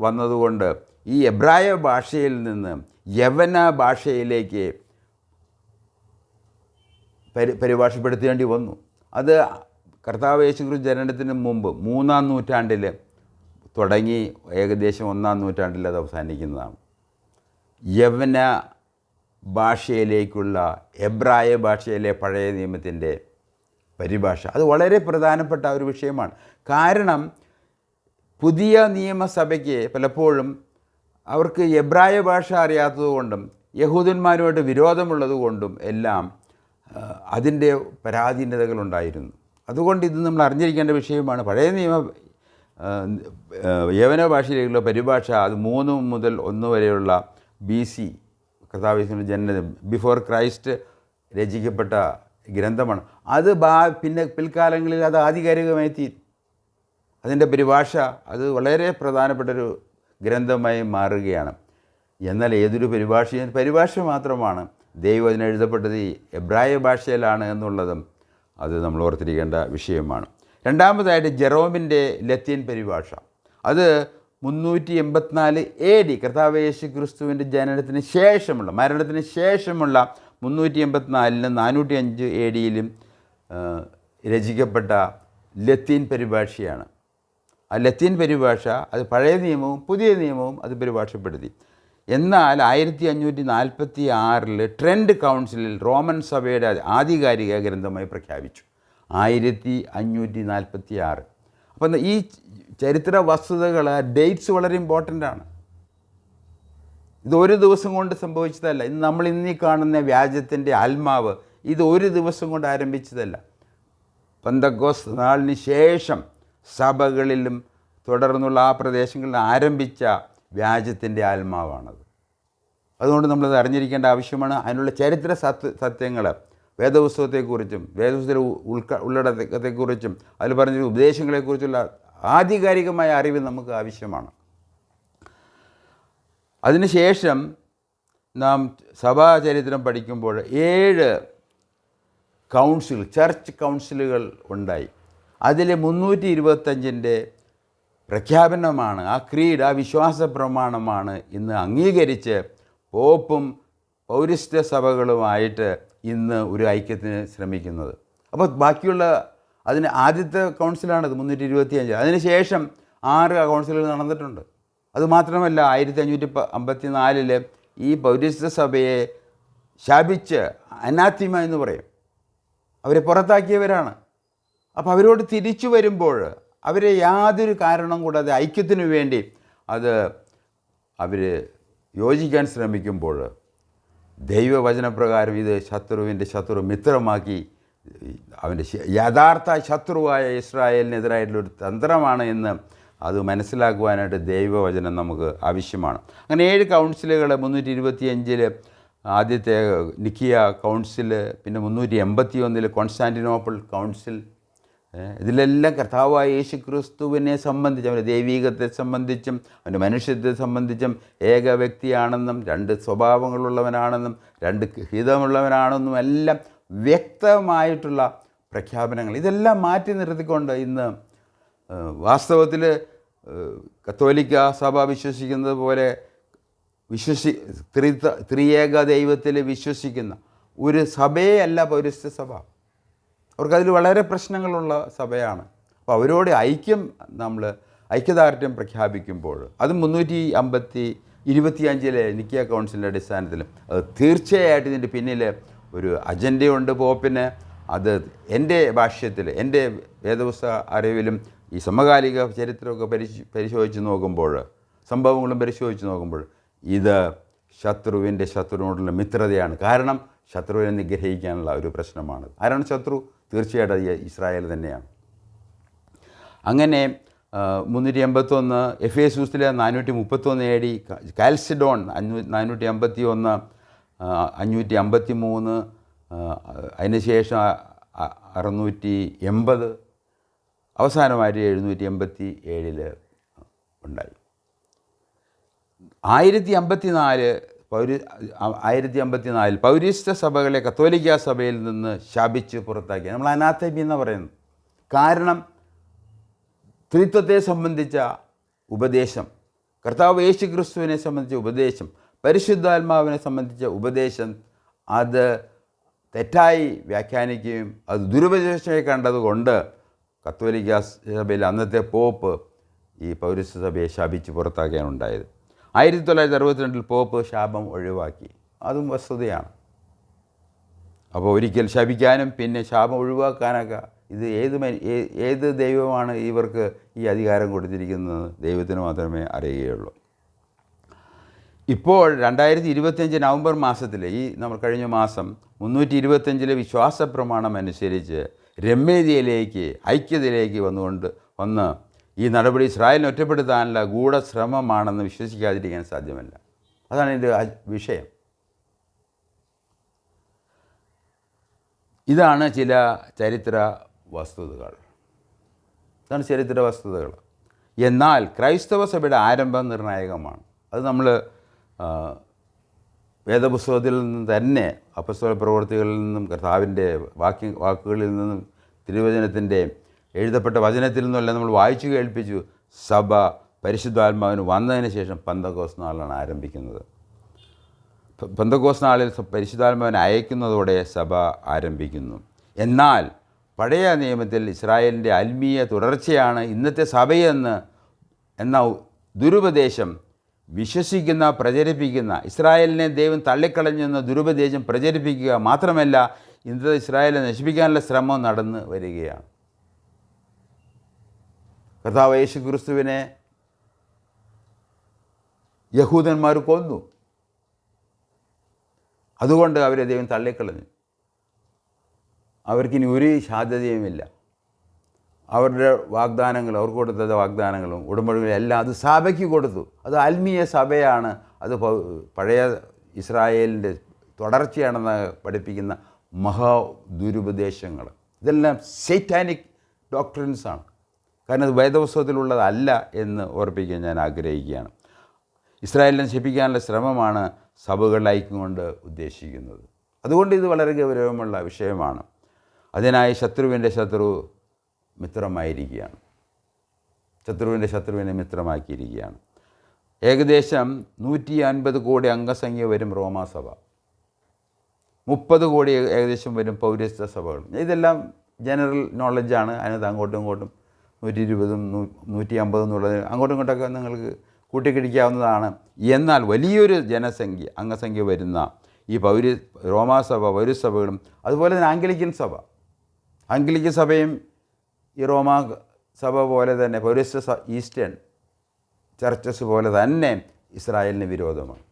വന്നതുകൊണ്ട് ഈ എബ്രായ ഭാഷയിൽ നിന്ന് യവന ഭാഷയിലേക്ക് പരിഭാഷപ്പെടുത്തേണ്ടി വന്നു. അത് കർത്താവ് യേശുക്രിസ്തു ജനനത്തിന് മുമ്പ് 3-ാം നൂറ്റാണ്ടിൽ തുടങ്ങി ഏകദേശം 1-ാം നൂറ്റാണ്ടിൽ അത് അവസാനിക്കുന്നതാണ്. യവന ഭാഷയിലേക്കുള്ള എബ്രായ ഭാഷയിലെ പഴയ നിയമത്തിൻ്റെ പരിഭാഷ അത് വളരെ പ്രധാനപ്പെട്ട ഒരു വിഷയമാണ്. കാരണം പുതിയ നിയമസഭയ്ക്ക് പലപ്പോഴും അവർക്ക് എബ്രായ ഭാഷ അറിയാത്തതുകൊണ്ടും യഹൂദന്മാരുമായിട്ട് വിരോധമുള്ളതുകൊണ്ടും എല്ലാം അതിൻ്റെ പരാധീനതകളുണ്ടായിരുന്നു. അതുകൊണ്ട് ഇത് നമ്മൾ അറിഞ്ഞിരിക്കേണ്ട വിഷയമാണ്. പഴയ നിയമ യവന ഭാഷയിലേക്കുള്ള പരിഭാഷ അത് 3 മുതൽ 1 വരെയുള്ള BC കർത്താവിന്റെ ജനനം ബിഫോർ ക്രൈസ്റ്റ് രചിക്കപ്പെട്ട ഗ്രന്ഥമാണ്. അത് പിന്നെ പിൽക്കാലങ്ങളിൽ അത് ആധികാരികമായി തീരും. അതിൻ്റെ പരിഭാഷ അത് വളരെ പ്രധാനപ്പെട്ടൊരു ഗ്രന്ഥമായി മാറുകയാണ്. എന്നാൽ ഏതൊരു പരിഭാഷ മാത്രമാണ്. ദൈവം അതിനെഴുതപ്പെട്ടത് ഈ എബ്രായ ഭാഷയിലാണ് എന്നുള്ളതും അത് നമ്മൾ ഓർത്തിരിക്കേണ്ട വിഷയമാണ്. രണ്ടാമതായിട്ട് ജെറോമിൻ്റെ ലത്തീൻ പരിഭാഷ അത് 384 AD കർത്താവ് യേശു ക്രിസ്തുവിൻ്റെ ജനനത്തിന് ശേഷമുള്ള മരണത്തിന് ശേഷമുള്ള 384-ലും 405 AD-യിലും രചിക്കപ്പെട്ട ലത്തീൻ പരിഭാഷയാണ്. ആ ലത്തീൻ പരിഭാഷ അത് പഴയ നിയമവും പുതിയ നിയമവും അത് പരിഭാഷപ്പെടുത്തി. എന്നാൽ 1546 ട്രെൻഡ് കൗൺസിലിൽ റോമൻ സഭയുടെ ആധികാരിക ഗ്രന്ഥമായി പ്രഖ്യാപിച്ചു. 1546. അപ്പം ഈ ചരിത്ര വസ്തുതകൾ, ഡേറ്റ്സ് വളരെ ഇമ്പോർട്ടൻ്റ് ആണ്. ഇത് ഒരു ദിവസം കൊണ്ട് സംഭവിച്ചതല്ല. നമ്മൾ ഇന്നീ കാണുന്ന വ്യാജത്തിൻ്റെ ആത്മാവ് ഇത് ഒരു ദിവസം കൊണ്ട് ആരംഭിച്ചതല്ല. പെന്തക്കോസ്ത് നാളിന് ശേഷം സഭകളിലും തുടർന്നുള്ള ആ പ്രദേശങ്ങളിൽ ആരംഭിച്ച വ്യാജത്തിൻ്റെ ആത്മാവാണത്. അതുകൊണ്ട് നമ്മളത് അറിഞ്ഞിരിക്കേണ്ട ആവശ്യമാണ്. അതിനുള്ള ചരിത്ര സത്യങ്ങൾ വേദപുസ്തകത്തെക്കുറിച്ചും വേദപുസ്തകത്തിലെ ഉള്ളടക്കത്തെക്കുറിച്ചും അതിൽ പറഞ്ഞ ഉപദേശങ്ങളെക്കുറിച്ചുള്ള ആധികാരികമായ അറിവ് നമുക്ക് ആവശ്യമാണ്. അതിനുശേഷം നാം സഭാചരിത്രം പഠിക്കുമ്പോൾ 7 കൗൺസിൽ, ചർച്ച് കൗൺസിലുകൾ ഉണ്ടായി. അതിൽ 325-ൻ്റെ പ്രഖ്യാപനമാണ്, ആ ക്രീഡ്, ആ വിശ്വാസ പ്രമാണമാണ് ഇന്ന് അംഗീകരിച്ച് പോപ്പും പൗരസ്ത്യ സഭകളുമായിട്ട് ഇന്ന് ഒരു ഐക്യത്തിന് ശ്രമിക്കുന്നത്. അപ്പോൾ ബാക്കിയുള്ള അതിന് ആദ്യത്തെ കൗൺസിലാണത് 325. അതിനുശേഷം 6 കൗൺസിലുകൾ നടന്നിട്ടുണ്ട്. അതുമാത്രമല്ല 1554 ഈ പൗരസ്ത്യ സഭയെ ശാപിച്ച് അനാത്തിമ എന്ന് പറയും, അവരെ പുറത്താക്കിയവരാണ്. അപ്പോൾ അവരോട് തിരിച്ചു വരുമ്പോൾ അവരെ യാതൊരു കാരണം കൂടാതെ ഐക്യത്തിനു വേണ്ടി അവർ യോജിക്കാൻ ശ്രമിക്കുമ്പോൾ ദൈവവചനപ്രകാരം ഇത് ശത്രുവിൻ്റെ ശത്രു മിത്രമാക്കി അവൻ്റെ യഥാർത്ഥ ശത്രുവായ ഇസ്രായേലിനെതിരായിട്ടുള്ളൊരു തന്ത്രമാണ് എന്ന് അത് മനസ്സിലാക്കുവാനായിട്ട് ദൈവവചനം നമുക്ക് ആവശ്യമാണ്. അങ്ങനെ 7 കൗൺസിലുകൾ 325 ആദ്യത്തെ നിക്കിയ കൗൺസിൽ, പിന്നെ 381 കോൺസ്റ്റാന്റിനോപ്പിൾ കൗൺസിൽ. ഇതിലെല്ലാം കർത്താവായ യേശു ക്രിസ്തുവിനെ സംബന്ധിച്ചും അവൻ്റെ ദൈവീകത്തെ സംബന്ധിച്ചും അവൻ്റെ മനുഷ്യത്തെ സംബന്ധിച്ചും ഏക വ്യക്തിയാണെന്നും 2 സ്വഭാവങ്ങളുള്ളവനാണെന്നും 2 ഹിതമുള്ളവനാണെന്നും എല്ലാം വ്യക്തമായിട്ടുള്ള പ്രഖ്യാപനങ്ങൾ. ഇതെല്ലാം മാറ്റി നിർത്തിക്കൊണ്ട് ഇന്ന് വാസ്തവത്തിൽ കത്തോലിക്ക സഭ വിശ്വസിക്കുന്നത് പോലെ ത്രിയേക ദൈവത്തിൽ വിശ്വസിക്കുന്ന ഒരു സഭയെ അല്ല പൗരസ്ത്യ സഭ. അവർക്കതിൽ വളരെ പ്രശ്നങ്ങളുള്ള സഭയാണ്. അപ്പോൾ അവരോട് നമ്മൾ ഐക്യദാർഢ്യം പ്രഖ്യാപിക്കുമ്പോൾ അത് 325 നിക്കിയ കൗൺസിലിൻ്റെ അടിസ്ഥാനത്തിലും അത് തീർച്ചയായിട്ടും ഇതിൻ്റെ പിന്നിൽ ഒരു അജണ്ടയുണ്ട് പോപ്പിന്. അത് എൻ്റെ ഭാഷ്യത്തിൽ, എൻ്റെ വേദപുസ്തക അറിവിലും ഈ സമകാലിക ചരിത്രമൊക്കെ പരിശോധിച്ച് നോക്കുമ്പോൾ, സംഭവങ്ങളും പരിശോധിച്ച് നോക്കുമ്പോൾ ഇത് ശത്രുവിനോടുള്ള മിത്രതയാണ്. കാരണം ശത്രുവിനെ നിഗ്രഹിക്കാനുള്ള ഒരു പ്രശ്നമാണ്. ആരാണ് ശത്രു? തീർച്ചയായിട്ടും ഇസ്രായേൽ തന്നെയാണ്. അങ്ങനെ 381 എഫേസൂസിലെ 431 AD, കാൽസിഡോൺ 451, 553, അതിനുശേഷം 680, അവസാനമായിട്ട് 787 ഉണ്ടായി. 1054 പൗരസ്ത്യ സഭകളെ കത്തോലിക്ക സഭയിൽ നിന്ന് ശാപിച്ച് പുറത്താക്കി. നമ്മൾ അനാഥമി എന്ന് പറയുന്നത്. കാരണം ത്രിത്വത്തെ സംബന്ധിച്ച ഉപദേശം, കർത്താവ് യേശു ക്രിസ്തുവിനെ സംബന്ധിച്ച ഉപദേശം, പരിശുദ്ധാത്മാവിനെ സംബന്ധിച്ച ഉപദേശം അത് തെറ്റായി വ്യാഖ്യാനിക്കുകയും അത് ദുരുപദേശമായി കണ്ടതുകൊണ്ട് കത്തോലിക്ക സഭയിൽ അന്നത്തെ പോപ്പ് ഈ പൗരസ്ത്യ സഭയെ ശാപിച്ച് പുറത്താക്കാനുണ്ടായത്. 1962 പോപ്പ് ശാപം ഒഴിവാക്കി. അതും വസ്തുതയാണ്. അപ്പോൾ ഒരിക്കൽ ശപിക്കാനും പിന്നെ ശാപം ഒഴിവാക്കാനൊക്കെ ഇത് ഏത് ദൈവമാണ് ഇവർക്ക് ഈ അധികാരം കൊടുത്തിരിക്കുന്നത്? ദൈവത്തിന് മാത്രമേ അറിയുകയുള്ളൂ. ഇപ്പോൾ 2025 നവംബർ മാസത്തിൽ നമ്മൾ കഴിഞ്ഞ മാസം 325 വിശ്വാസ പ്രമാണം അനുസരിച്ച് രമ്യതയിലേക്ക്, ഐക്യതയിലേക്ക് വന്ന് ഈ നടപടി ഇസ്രായേലിനെ ഒറ്റപ്പെടുത്താനുള്ള ഗൂഢശ്രമമാണെന്ന് വിശ്വസിക്കാതിരിക്കാൻ സാധ്യമല്ല. അതാണ് ഇതിൻ്റെ വിഷയം. ഇതാണ് ചില ചരിത്ര വസ്തുതകൾ. എന്നാൽ ക്രൈസ്തവ സഭയുടെ ആരംഭം നിർണായകമാണ്. അത് നമ്മൾ വേദപുസ്തകത്തിൽ നിന്ന് തന്നെ, അപ്പസ്തോല പ്രവൃത്തികളിൽ നിന്നും, കർത്താവിൻ്റെ വാക്കുകളിൽ നിന്നും, തിരുവചനത്തിൻ്റെ എഴുതപ്പെട്ട വചനത്തിൽ നിന്നുമെല്ലാം നമ്മൾ വായിച്ചു കേൾപ്പിച്ചു. സഭ പരിശുദ്ധാത്മാവിന് വന്നതിന് ശേഷം പെന്തക്കോസ്ത് നാളിലാണ് ആരംഭിക്കുന്നത്. പെന്തക്കോസ്ത് നാളിൽ പരിശുദ്ധാത്മാവിനെ അയക്കുന്നതോടെ സഭ ആരംഭിക്കുന്നു. എന്നാൽ പഴയ നിയമത്തിൽ ഇസ്രായേലിൻ്റെ ആത്മീയ തുടർച്ചയാണ് ഇന്നത്തെ എന്ന ദുരുപദേശം വിശ്വസിക്കുന്ന, പ്രചരിപ്പിക്കുന്ന, ഇസ്രായേലിനെ ദൈവം തള്ളിക്കളഞ്ഞെന്ന ദുരുപദേശം പ്രചരിപ്പിക്കുക മാത്രമല്ല, ഇന്നത്തെ ഇസ്രായേലിനെ നശിപ്പിക്കാനുള്ള ശ്രമം നടന്നു വരികയാണ്. കർത്താവ് യേശു ക്രിസ്തുവിനെ യഹൂദന്മാർ കൊന്നു. അതുകൊണ്ട് അവരെ ദൈവം തള്ളിക്കളഞ്ഞു. അവർക്കിനി ഒരു സാധ്യതയുമില്ല. അവരുടെ വാഗ്ദാനങ്ങൾ, അവർക്ക് കൊടുത്ത വാഗ്ദാനങ്ങളും ഉടമ്പടികളും എല്ലാം അത് സഭയ്ക്ക് കൊടുത്തു. അത് ആത്മീയ സഭയാണ്. അത് പഴയ ഇസ്രായേലിൻ്റെ തുടർച്ചയാണെന്ന് പഠിപ്പിക്കുന്ന മഹാ ദുരുപദേശങ്ങൾ. ഇതെല്ലാം സൈറ്റാനിക് ഡോക്ട്രിൻസാണ്. കാരണം അത് വേദപുസ്തകത്തിലുള്ളതല്ല എന്ന് ഓർപ്പിക്കാൻ ഞാൻ ആഗ്രഹിക്കുകയാണ്. ഇസ്രായേലിനെ നശിപ്പിക്കാനുള്ള ശ്രമമാണ് സഭകൾ ഐക്യം ഉദ്ദേശിക്കുന്നത്. അതുകൊണ്ട് ഇത് വളരെ ഗൗരവമുള്ള വിഷയമാണ്. അതിനായി ശത്രുവിൻ്റെ ശത്രു മിത്രമായിരിക്കുകയാണ്. ശത്രുവിനെ മിത്രമാക്കിയിരിക്കുകയാണ്. ഏകദേശം 150 കോടി അംഗസംഖ്യ വരും റോമാസഭ. 30 കോടി ഏകദേശം വരും പൗരസ്ത്യ സഭകൾ. ഇതെല്ലാം ജനറൽ നോളജാണ്. അതിനകത്ത് അങ്ങോട്ടും ഇങ്ങോട്ടും 120, 150 എന്നുള്ളത് അങ്ങോട്ടും ഇങ്ങോട്ടൊക്കെ നിങ്ങൾക്ക് കൂട്ടിക്കിടിക്കാവുന്നതാണ്. എന്നാൽ വലിയൊരു അംഗസംഖ്യ വരുന്ന ഈ റോമാസഭ, പൗരസഭകളും അതുപോലെ തന്നെ ആംഗ്ലിക്കൻ സഭയും ഈ റോമാ സഭ പോലെ തന്നെ പൗരസ്ത്യ ഈസ്റ്റേൺ ചർച്ചസ് പോലെ തന്നെ ഇസ്രായേലിന് വിരോധമാണ്.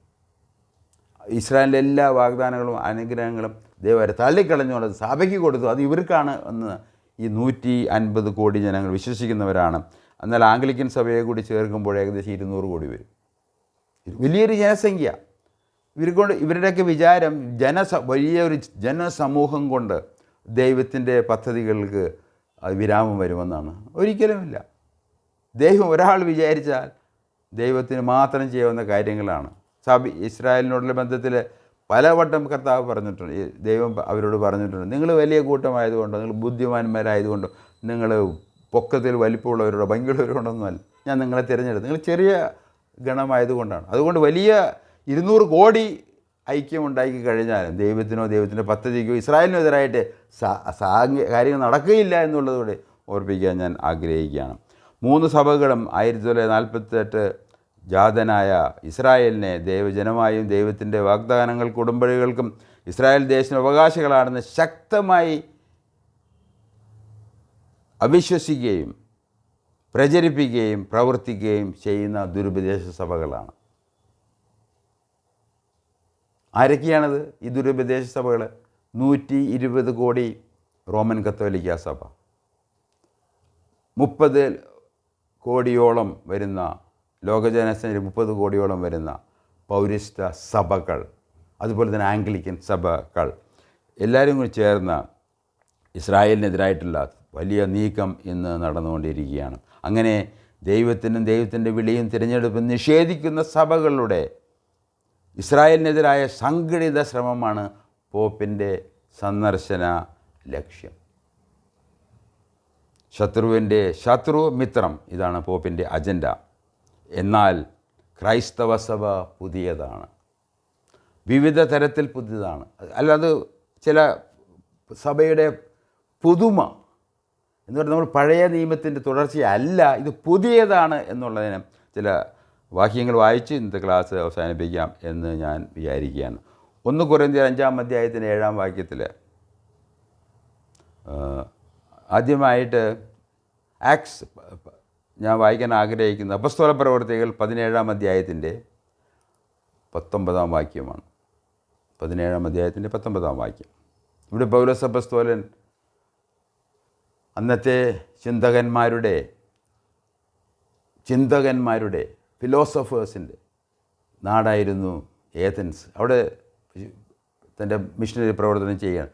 ഇസ്രായേലിൻ്റെ എല്ലാ വാഗ്ദാനങ്ങളും അനുഗ്രഹങ്ങളും ദൈവം തള്ളിക്കളഞ്ഞുള്ളത് സഭയ്ക്ക് കൊടുത്തു. അത് ഇവർക്കാണ് എന്ന് ഈ 150 കോടി ജനങ്ങൾ വിശ്വസിക്കുന്നവരാണ്. എന്നാൽ ആംഗ്ലിക്കൻ സഭയെ കൂടി ചേർക്കുമ്പോൾ ഏകദേശം 200 കോടി വരും. വലിയൊരു ജനസംഖ്യ. ഇവരുടെയൊക്കെ വിചാരം വലിയൊരു ജനസമൂഹം കൊണ്ട് ദൈവത്തിൻ്റെ പദ്ധതികൾക്ക് വിരാമം വരുമെന്നാണ്. ഒരിക്കലുമില്ല. ദൈവം ഒരാൾ വിചാരിച്ചാൽ ദൈവത്തിന് മാത്രം ചെയ്യാവുന്ന കാര്യങ്ങളാണ്. ഇസ്രായേലിനോടുള്ള ബന്ധത്തിൽ പലവട്ടം കർത്താവ് പറഞ്ഞിട്ടുണ്ട്. ദൈവം അവരോട് പറഞ്ഞിട്ടുണ്ട്, നിങ്ങൾ വലിയ കൂട്ടമായതുകൊണ്ടോ, നിങ്ങൾ ബുദ്ധിമാന്മാരായതുകൊണ്ടോ, നിങ്ങൾ പൊക്കത്തിൽ വലിപ്പമുള്ളവരോടോ ഭംഗിയുള്ളവരോടൊന്നുമല്ല ഞാൻ നിങ്ങളെ തിരഞ്ഞെടുത്തത്, നിങ്ങൾ ചെറിയ ഗണമായതുകൊണ്ടാണ്. അതുകൊണ്ട് വലിയ 200 കോടി ഐക്യമുണ്ടാക്കി കഴിഞ്ഞാലും ദൈവത്തിൻ്റെ പദ്ധതിക്കോ ഇസ്രായേലിനോ എതിരായിട്ട് കാര്യങ്ങൾ നടക്കുകയില്ല എന്നുള്ളതോടെ ഓർപ്പിക്കാൻ ഞാൻ ആഗ്രഹിക്കുകയാണ്. 3 സഭകളും 1948 ജാതനായ ഇസ്രായേലിനെ ദൈവജനമായും ദൈവത്തിൻ്റെ വാഗ്ദാനങ്ങൾക്കും ഉടമ്പടികൾക്കും ഇസ്രായേൽ ദേശത്തിന് അവകാശികളാണെന്ന് ശക്തമായി അവിശ്വസിക്കുകയും പ്രചരിപ്പിക്കുകയും പ്രവർത്തിക്കുകയും ചെയ്യുന്ന ദുരുപദേശ സഭകളാണ്. ആരൊക്കെയാണത് ഈ ദുരുപദേശ സഭകൾ? 120 കോടി റോമൻ കത്തോലിക്ക സഭ, 30 കോടിയോളം വരുന്ന ലോകജനസംഖ്യ 30 കോടിയോളം വരുന്ന പൗരസ്ത്യ സഭകൾ, അതുപോലെ തന്നെ ആംഗ്ലിക്കൻ സഭകൾ എല്ലാവരും കൂടി ചേർന്ന് ഇസ്രായേലിനെതിരായിട്ടുള്ള വലിയ നീക്കം ഇന്ന് നടന്നുകൊണ്ടിരിക്കുകയാണ്. അങ്ങനെ ദൈവത്തിൻ്റെ വിളിയും തിരഞ്ഞെടുപ്പും നിഷേധിക്കുന്ന സഭകളുടെ ഇസ്രായേലിനെതിരായ സംഘടിത ശ്രമമാണ് പോപ്പിൻ്റെ സന്ദർശന ലക്ഷ്യം. ശത്രു മിത്രം, ഇതാണ് പോപ്പിൻ്റെ അജണ്ട. എന്നാൽ ക്രൈസ്തവ സഭ പുതിയതാണ്, വിവിധ തരത്തിൽ പുതിയതാണ്. അല്ലാതെ ചില സഭയുടെ പുതുമ എന്ന് പറഞ്ഞാൽ നമ്മൾ പഴയ നിയമത്തിൻ്റെ തുടർച്ചയല്ല, ഇത് പുതിയതാണ് എന്നുള്ളതിന് ചില വാക്യങ്ങൾ വായിച്ച് ഇന്നത്തെ ക്ലാസ് അവസാനിപ്പിക്കാം എന്ന് ഞാൻ വിചാരിക്കുകയാണ്. 1 കൊരിന്ത്യർ 5-ാം അധ്യായത്തിൻ്റെ 7-ാം വാക്യത്തിൽ ആദ്യമായിട്ട് ആക്ട്സ് ഞാൻ വായിക്കാൻ ആഗ്രഹിക്കുന്ന അപ്പസ്തോല പ്രവർത്തികൾ 17-ാം അധ്യായത്തിൻ്റെ 19-ാം വാക്യമാണ്. 17-ാം അധ്യായത്തിൻ്റെ 19-ാം വാക്യം. ഇവിടെ പൗലോസ് അപ്പസ്തോലൻ അന്നത്തെ ചിന്തകന്മാരുടെ ഫിലോസഫേഴ്സിൻ്റെ നാടായിരുന്നു ഏഥൻസ്. അവിടെ തൻ്റെ മിഷണറി പ്രവർത്തനം ചെയ്യുകയാണ്.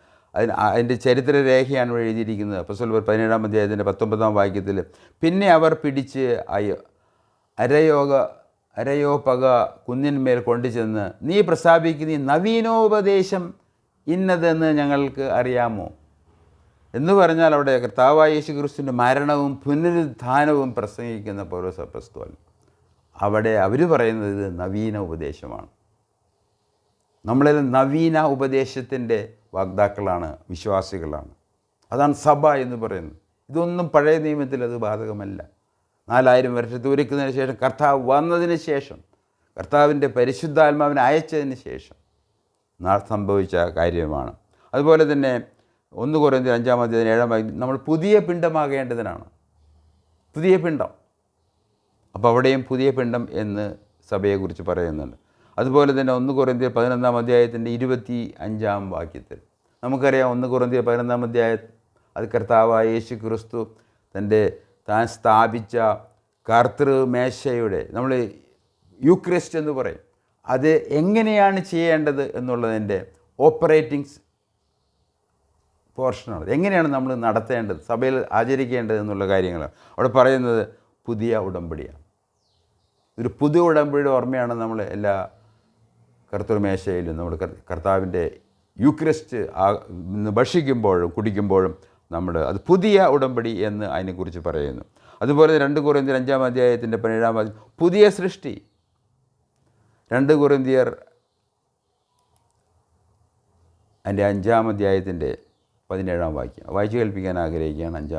അതിൻ്റെ ചരിത്രരേഖയാണ് ഇവിടെ എഴുതിയിരിക്കുന്നത്. അപ്പോസ്തലർ 17-ാം അധ്യായത്തിൻ്റെ 19-ാം വാക്യത്തിൽ, പിന്നെ അവർ പിടിച്ച് അരയോപക കുന്നിന്മേൽ കൊണ്ടുചെന്ന്, നീ പ്രസ്താവിക്കുന്ന നവീനോപദേശം ഇന്നതെന്ന് ഞങ്ങൾക്ക് അറിയാമോ എന്ന് പറഞ്ഞാൽ അവിടെ കർത്താവായ യേശു ക്രിസ്തുവിൻ്റെ മരണവും പുനരുത്ഥാനവും പ്രസംഗിക്കുന്ന പൗലോസ് അപ്പോസ്തലൻ അവിടെ അവർ പറയുന്നത് ഇത് നവീന ഉപദേശമാണ്. നമ്മളിൽ നവീന ഉപദേശത്തിൻ്റെ വാഗ്ദാക്കളാണ്, വിശ്വാസികളാണ്. അതാണ് സഭ എന്ന് പറയുന്നത്. ഇതൊന്നും പഴയ നിയമത്തിൽ അത് ബാധകമല്ല. 4000 വർഷത്തെ ഒരുക്കുന്നതിന് ശേഷം, കർത്താവ് വന്നതിന് ശേഷം, കർത്താവിൻ്റെ പരിശുദ്ധാത്മാവിനെ അയച്ചതിന് ശേഷം സംഭവിച്ച കാര്യമാണ്. അതുപോലെ തന്നെ 1 കൊരിന്ത്യർ 5-7 നമ്മൾ പുതിയ പിണ്ഡമാകേണ്ടതിനാണ്. പുതിയ പിണ്ഡം. അപ്പോൾ അവിടെയും പുതിയ പിണ്ഡം എന്ന് സഭയെക്കുറിച്ച് പറയുന്നുണ്ട്. അതുപോലെ തന്നെ 1 കൊരിന്ത്യർ 11 വാക്യത്തിൽ നമുക്കറിയാം, 1 കൊരിന്ത്യർ 11 അത് കർത്താവായ യേശു ക്രിസ്തു താൻ സ്ഥാപിച്ച കർത്തൃമേശയുടെ, നമ്മൾ യൂക്രിസ്റ്റ് എന്ന് പറയും, അത് എങ്ങനെയാണ് ചെയ്യേണ്ടത് എന്നുള്ളതിൻ്റെ ഓപ്പറേറ്റിംഗ് പോർഷനാണ്. എങ്ങനെയാണ് നമ്മൾ നടത്തേണ്ടത്, സഭയിൽ ആചരിക്കേണ്ടത് എന്നുള്ള കാര്യങ്ങളാണ് അവിടെ പറയുന്നത്. പുതിയ ഉടമ്പടിയാണ്. ഒരു പുതിയ ഉടമ്പടിയുടെ ഓർമ്മയാണ് നമ്മൾ എല്ലാ കർത്തൃമേശയിലും നമ്മൾ കർത്താവിൻ്റെ യൂക്രിസ്റ്റ് ഭക്ഷിക്കുമ്പോഴും കുടിക്കുമ്പോഴും അത് പുതിയ ഉടമ്പടി എന്ന് അതിനെക്കുറിച്ച് പറയുന്നു. അതുപോലെ 2 കൊരിന്ത്യർ 5-17 പുതിയ സൃഷ്ടി. 2 കൊരിന്ത്യർ 5 വാക്യം വായിച്ചു കേൾപ്പിക്കാൻ ആഗ്രഹിക്കുകയാണ്. 5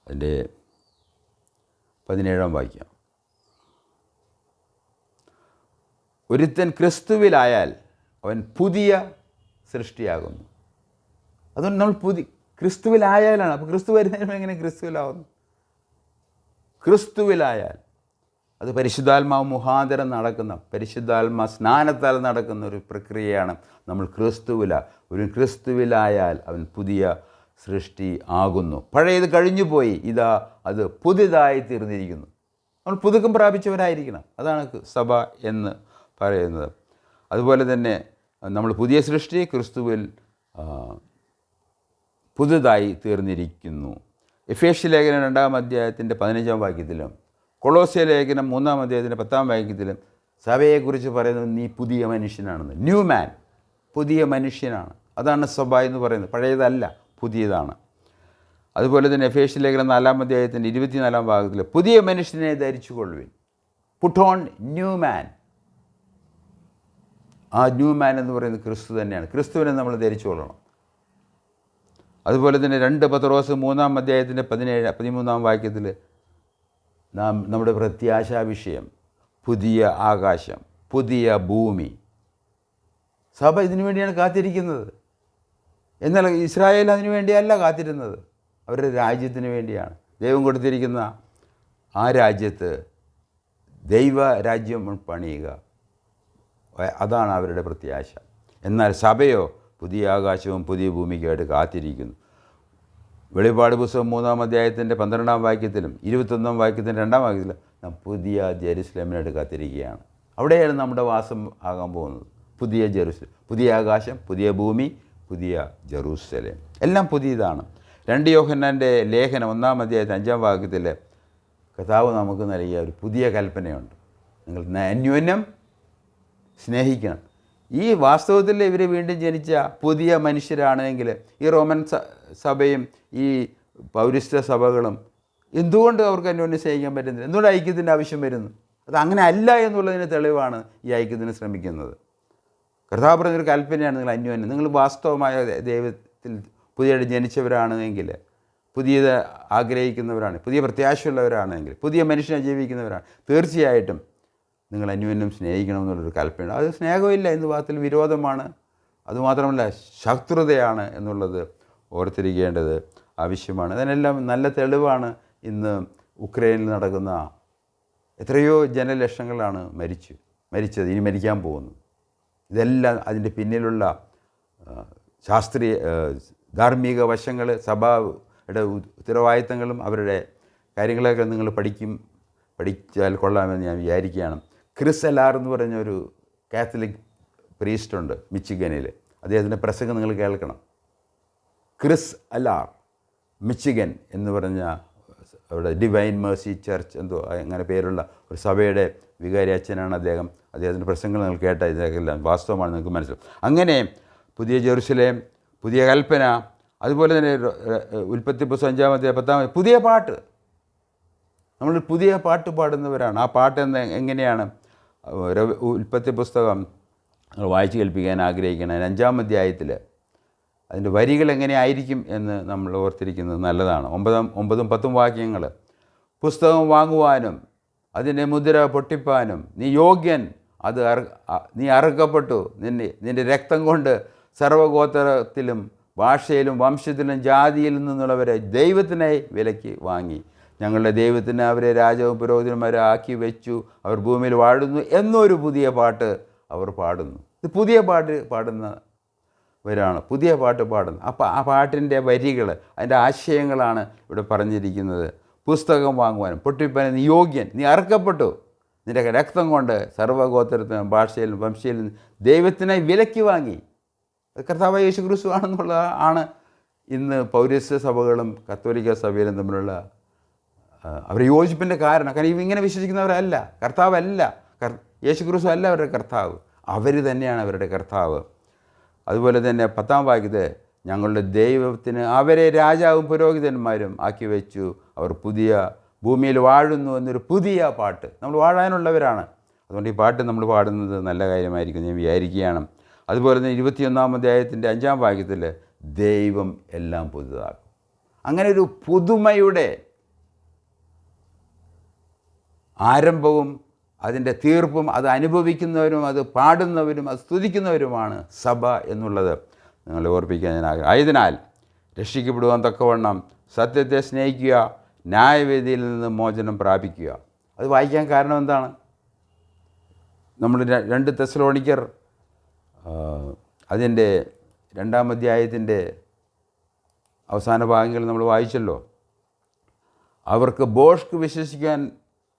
അതിൻ്റെ 17 വാക്യം. ഒരുത്തൻ ക്രിസ്തുവിലായാൽ അവൻ പുതിയ സൃഷ്ടിയാകുന്നു. അതുകൊണ്ട് നമ്മൾ ക്രിസ്തുവിലായാലാണ്. അപ്പോൾ ക്രിസ്തു വരുന്നതിന് എങ്ങനെ ക്രിസ്തുവിലാവുന്നു? ക്രിസ്തുവിലായാൽ അത് പരിശുദ്ധാത്മാവ് മുഖാന്തരം നടക്കുന്ന, പരിശുദ്ധാത്മാ സ്നാനത്താൽ നടക്കുന്ന ഒരു പ്രക്രിയയാണ്. നമ്മൾ ഒരു ക്രിസ്തുവിലായാൽ അവൻ പുതിയ സൃഷ്ടി ആകുന്നു. പഴയത് കഴിഞ്ഞുപോയി, ഇതാ അത് പുതിയതായി തീർന്നിരിക്കുന്നു. നമ്മൾ പുതുക്കം പ്രാപിച്ചവരായിരിക്കണം. അതാണ് സഭ എന്ന് പറയുന്നത്. അതുപോലെ തന്നെ നമ്മൾ പുതിയ സൃഷ്ടി ക്രിസ്തുവിൽ പുതുതായി തീർന്നിരിക്കുന്നു. എഫേസ്യ ലേഖനം 2 15 വാക്യത്തിലും കൊളോസ്യ ലേഖനം 3 10 വാക്യത്തിലും സഭയെക്കുറിച്ച് പറയുന്നത് നീ പുതിയ മനുഷ്യനാണെന്ന്. ന്യൂ മാൻ, പുതിയ മനുഷ്യനാണ്. അതാണ് സഭ എന്ന് പറയുന്നത്. പഴയതല്ല, പുതിയതാണ്. അതുപോലെ തന്നെ എഫേസ്യ ലേഖനം 4 24 ഭാഗത്തിൽ പുതിയ മനുഷ്യനെ ധരിച്ചു കൊള്ളുവിൻ. Put on new man. ആ ന്യൂ മാൻ എന്ന് പറയുന്നത് ക്രിസ്തു തന്നെയാണ്. ക്രിസ്തുവിനെ നമ്മൾ ധരിച്ചു കൊള്ളണം. അതുപോലെ തന്നെ 2 പത്രോസ് 3 13 വാക്യത്തിൽ നമ്മുടെ പ്രത്യാശാ വിഷയം പുതിയ ആകാശം, പുതിയ ഭൂമി. സഭ ഇതിനു വേണ്ടിയാണ് കാത്തിരിക്കുന്നത്. എന്നാൽ ഇസ്രായേൽ അതിനു വേണ്ടിയല്ല കാത്തിരുന്നത്, അവരുടെ രാജ്യത്തിന് വേണ്ടിയാണ്. ദൈവം കൊടുത്തിരിക്കുന്ന ആ രാജ്യത്ത് ദൈവ രാജ്യം പണിയുക, അതാണ് അവരുടെ പ്രത്യാശ. എന്നാൽ സഭയോ പുതിയ ആകാശവും പുതിയ ഭൂമിക്കായിട്ട് കാത്തിരിക്കുന്നു. വെളിപാട് പുസ്തകം 3 12 വാക്യത്തിലും 21 വാക്യത്തിൻ്റെ 2 വാക്യത്തിലും നാം പുതിയ ജെറുസലേമിനായിട്ട് കാത്തിരിക്കുകയാണ്. അവിടെയാണ് നമ്മുടെ വാസം ആകാൻ പോകുന്നത്. പുതിയ ജെറുസലേം, പുതിയ ആകാശം, പുതിയ ഭൂമി, പുതിയ ജെറുസലേം, എല്ലാം പുതിയതാണ്. 2 യോഹന്നാൻ്റെ ലേഖനം 1 5 വാക്യത്തിൽ കർത്താവ് നമുക്ക് നൽകിയ ഒരു പുതിയ കൽപ്പനയുണ്ട്. നിങ്ങൾ അന്യോന്യം സ്നേഹിക്കണം. ഈ വാസ്തവത്തിൽ ഇവർ വീണ്ടും ജനിച്ച പുതിയ മനുഷ്യരാണെങ്കിൽ ഈ റോമൻ സഭയും ഈ പൗരസ്ത്യ സഭകളും എന്തുകൊണ്ട് അവർക്ക് അന്യോന്യം സ്നേഹിക്കാൻ പറ്റുന്നില്ല? എന്തുകൊണ്ട് ഐക്യത്തിൻ്റെ ആവശ്യം വരുന്നു? അത് അങ്ങനെ അല്ല എന്നുള്ളതിന് തെളിവാണ് ഈ ഐക്യത്തിന് ശ്രമിക്കുന്നത്. കർത്താവ് പറഞ്ഞൊരു കൽപ്പനയാണ് നിങ്ങൾ അന്യോന്യം. നിങ്ങൾ വാസ്തവമായ ദൈവത്തിൽ പുതിയതായിട്ട് ജനിച്ചവരാണെങ്കിൽ, പുതിയത് ആഗ്രഹിക്കുന്നവരാണ്, പുതിയ പ്രത്യാശയുള്ളവരാണെങ്കിൽ, പുതിയ മനുഷ്യനെ ജീവിക്കുന്നവരാണ്, തീർച്ചയായിട്ടും നിങ്ങൾ അന്യോന്യം സ്നേഹിക്കണമെന്നുള്ളൊരു കൽപ്പന. അത് സ്നേഹമില്ല എന്ന് വാക്കിൽ വിരോധമാണ്. അതുമാത്രമല്ല ശത്രുതയാണ് എന്നുള്ളത് ഓർത്തിരിക്കേണ്ടത് ആവശ്യമാണ്. അതിനെല്ലാം നല്ല തെളിവാണ് ഇന്ന് ഉക്രൈനിൽ നടക്കുന്ന എത്രയോ ജനലക്ഷങ്ങളാണ് മരിച്ചത്, ഇനി മരിക്കാൻ പോകുന്നത്. ഇതെല്ലാം അതിൻ്റെ പിന്നിലുള്ള ശാസ്ത്രീയ ധാർമ്മിക വശങ്ങൾ, സഭയുടെ ഉത്തരവാദിത്തങ്ങളും അവരുടെ കാര്യങ്ങളൊക്കെ നിങ്ങൾ പഠിച്ചാൽ കൊള്ളാമെന്ന് ഞാൻ വിചാരിക്കുകയാണ്. ക്രിസ് എലാർ എന്ന് പറഞ്ഞ ഒരു കാത്തലിക് പ്രീസ്റ്റുണ്ട് മിച്ചിഗനിൽ. അദ്ദേഹത്തിൻ്റെ പ്രസംഗം നിങ്ങൾ കേൾക്കണം. ക്രിസ് എലാർ, മിച്ചിഗൻ എന്ന് പറഞ്ഞ അവിടെ ഡിവൈൻ മേഴ്സി ചർച്ച് എന്തോ അങ്ങനെ പേരുള്ള ഒരു സഭയുടെ വികാരി അച്ഛനാണ് അദ്ദേഹം. അദ്ദേഹത്തിൻ്റെ പ്രസംഗങ്ങൾ നിങ്ങൾ കേട്ടാൽ ഇതെല്ലാം വാസ്തവമാണ്, നിങ്ങൾക്ക് മനസ്സിലാവും. അങ്ങനെ പുതിയ ജെറുസലേം, പുതിയ കൽപ്പന, അതുപോലെ തന്നെ ഉൽപ്പത്തി പുസ്തകം 5 പുതിയ പാട്ട്. നമ്മൾ പുതിയ പാട്ട് പാടുന്നവരാണ്. ആ പാട്ട് എങ്ങനെയാണ്? ഉൽപ്പത്തി പുസ്തകം നിങ്ങൾ വായിച്ച് കേൾപ്പിക്കാൻ ആഗ്രഹിക്കണം. അതിന് 5-ാം അധ്യായത്തിൽ അതിൻ്റെ വരികൾ എങ്ങനെയായിരിക്കും എന്ന് നമ്മൾ ഓർത്തിരിക്കുന്നത് നല്ലതാണ്. 9-ഉം 10-ഉം വാക്യങ്ങൾ: പുസ്തകം വാങ്ങുവാനും അതിൻ്റെ മുദ്ര പൊട്ടിപ്പാനും നീ യോഗ്യൻ, നീ അറുക്കപ്പെട്ടു, നിൻ്റെ രക്തം കൊണ്ട് സർവ്വഗോത്രത്തിലും ഭാഷയിലും വംശത്തിലും ജാതിയിൽ നിന്നുള്ളവരെ ദൈവത്തിനായി വിലയ്ക്ക് വാങ്ങി. ഞങ്ങളുടെ ദൈവത്തിന് അവരെ രാജാവും പുരോഹിതന്മാരെ ആക്കി വെച്ചു. അവർ ഭൂമിയിൽ വാഴുന്നു എന്നൊരു പുതിയ പാട്ട് അവർ പാടുന്നു. ഇത് പുതിയ പാട്ട് പാടുന്നവരാണ്, പുതിയ പാട്ട് പാടുന്നത്. അപ്പോൾ ആ പാട്ടിൻ്റെ വരികൾ, അതിൻ്റെ ആശയങ്ങളാണ് ഇവിടെ പറഞ്ഞിരിക്കുന്നത്. പുസ്തകം വാങ്ങുവാനും പൊട്ടിപ്പാനും നീ യോഗ്യൻ, നീ അറുക്കപ്പെട്ടു, നിൻ്റെ രക്തം കൊണ്ട് സർവ്വഗോത്രത്തിനും ഭാഷയിലും വംശയിലും ദൈവത്തിനായി വിലയ്ക്ക് വാങ്ങി. കർത്താവായ യേശു ക്രിസ്തു ആണ് ഇന്ന് പൗരസ്ത്യ സഭകളും കത്തോലിക്ക സഭയിലും തമ്മിലുള്ള അവർ യോജിപ്പിൻ്റെ കാരണം. കാരണം ഇങ്ങനെ വിശ്വസിക്കുന്നവരല്ല, കർത്താവല്ല, യേശു ക്രിസ്തു അല്ല അവരുടെ കർത്താവ്, അവർ തന്നെയാണ് അവരുടെ കർത്താവ്. അതുപോലെ തന്നെ 10-ാം വാക്യത്തിൽ ഞങ്ങളുടെ ദൈവത്തിന് അവരെ രാജാവും പുരോഹിതന്മാരും ആക്കി വെച്ചു. അവർ ഭൂമിയിൽ വാഴുന്നു എന്നൊരു പുതിയ പാട്ട്. നമ്മൾ വാഴാനുള്ളവരാണ്. അതുകൊണ്ട് ഈ പാട്ട് നമ്മൾ പാടുന്നത് നല്ല കാര്യമായിരിക്കും ഞാൻ വിചാരിക്കുകയാണ്. അതുപോലെ തന്നെ 21-ാം അധ്യായത്തിൻ്റെ 5-ാം വാക്യത്തിൽ ദൈവം എല്ലാം പുതുതാക്കും. അങ്ങനെ ഒരു പുതുമയുടെ ആരംഭവും അതിൻ്റെ തീർപ്പും അത് അനുഭവിക്കുന്നവരും അത് പാടുന്നവരും അത് സ്തുതിക്കുന്നവരുമാണ് സഭ എന്നുള്ളത് നിങ്ങളെ ഓർപ്പിക്കാൻ ഞാൻ ആഗ്രഹം. ആയതിനാൽ രക്ഷിക്കപ്പെടുവാൻ തക്കവണ്ണം സത്യത്തെ സ്നേഹിക്കുക, ന്യായവേദിയിൽ നിന്ന് മോചനം പ്രാപിക്കുക. അത് വായിക്കാൻ കാരണം എന്താണ്? നമ്മൾ 2 തെസ്സലോനിക്കർ അതിൻ്റെ 2-ാം അധ്യായത്തിൻ്റെ അവസാന ഭാഗങ്ങൾ നമ്മൾ വായിച്ചല്ലോ. അവർക്ക് ബോഷ്ക്ക്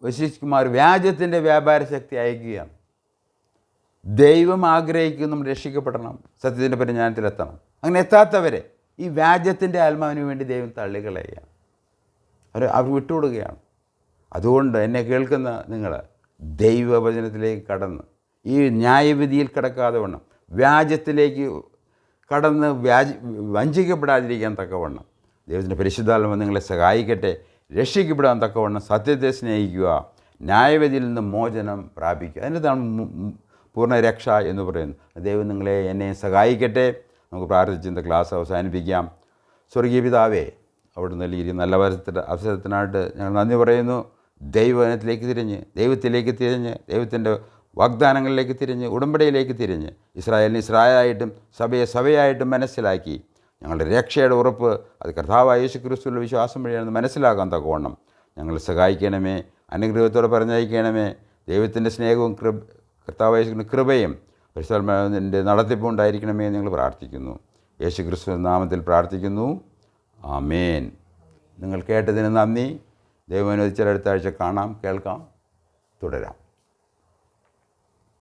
വിശ്വസിക്കുമാർ വ്യാജത്തിൻ്റെ വ്യാപാര ശക്തി അയക്കുകയാണ്. ദൈവം ആഗ്രഹിക്കും നമ്മൾ രക്ഷിക്കപ്പെടണം, സത്യത്തിൻ്റെ പരിജ്ഞാനത്തിലെത്തണം. അങ്ങനെ എത്താത്തവരെ ഈ വ്യാജത്തിൻ്റെ ആത്മാവിന് വേണ്ടി ദൈവം തള്ളിക്കളയുകയാണ്, അവർ വിട്ടുകൊടുക്കുകയാണ്. അതുകൊണ്ട് എന്നെ കേൾക്കുന്ന നിങ്ങൾ ദൈവവചനത്തിലേക്ക് കടന്ന് ഈ ന്യായവിധിയിൽ കിടക്കാതെ വണ്ണം വ്യാജത്തിലേക്ക് കടന്ന് വഞ്ചിക്കപ്പെടാതിരിക്കാൻ തക്കവണ്ണം ദൈവത്തിൻ്റെ പരിശുദ്ധാത്മ നിങ്ങളെ സഹായിക്കട്ടെ. രക്ഷിക്കപ്പെടാൻ തക്കവണ്ണം സത്യത്തെ സ്നേഹിക്കുക, ന്യായവിധിയിൽ നിന്ന് മോചനം പ്രാപിക്കുക. അതിനകത്താണ് പൂർണ്ണ രക്ഷ എന്ന് പറയുന്നത്. ദൈവം എന്നെ സഹായിക്കട്ടെ. നമുക്ക് പ്രാർത്ഥിച്ചിൻ്റെ ക്ലാസ് അവസാനിപ്പിക്കാം. സ്വർഗീയ പിതാവേ, അവിടെ നൽകിയിരിക്കുന്ന നല്ല അവസരത്തിനായിട്ട് ഞങ്ങൾ നന്ദി പറയുന്നു. ദൈവത്തിലേക്ക് തിരിഞ്ഞ് ദൈവത്തിൻ്റെ വാഗ്ദാനങ്ങളിലേക്ക് തിരിഞ്ഞ് ഉടമ്പടിയിലേക്ക് തിരിഞ്ഞ് ഇസ്രായേലിനെ ഇസ്രായേലായിട്ടും സഭയായിട്ടും മനസ്സിലാക്കി ഞങ്ങളുടെ രക്ഷയുടെ ഉറപ്പ് അത് കർത്താവായ യേശു ക്രിസ്തുവിൽ വിശ്വാസം വഴിയാണെന്ന് മനസ്സിലാക്കാൻ തക്കവണ്ണം ഞങ്ങളെ സഹായിക്കണമേ. അനുഗ്രഹത്തോടെ പറഞ്ഞയക്കണമേ. ദൈവത്തിൻ്റെ സ്നേഹവും കർത്താവായ യേശുവിൻ്റെ കൃപയും പരിശുദ്ധാത്മാവിൻ്റെ നടത്തിപ്പും ഉണ്ടായിരിക്കണമേ എന്ന് ഞങ്ങൾ പ്രാർത്ഥിക്കുന്നു. യേശു ക്രിസ്തു നാമത്തിൽ പ്രാർത്ഥിക്കുന്നു. ആമേൻ. നിങ്ങൾ കേട്ടതിന് നന്ദി. ദൈവം അനുവദിച്ചാൽ അടുത്ത ആഴ്ച കാണാം, കേൾക്കാം, തുടരാം.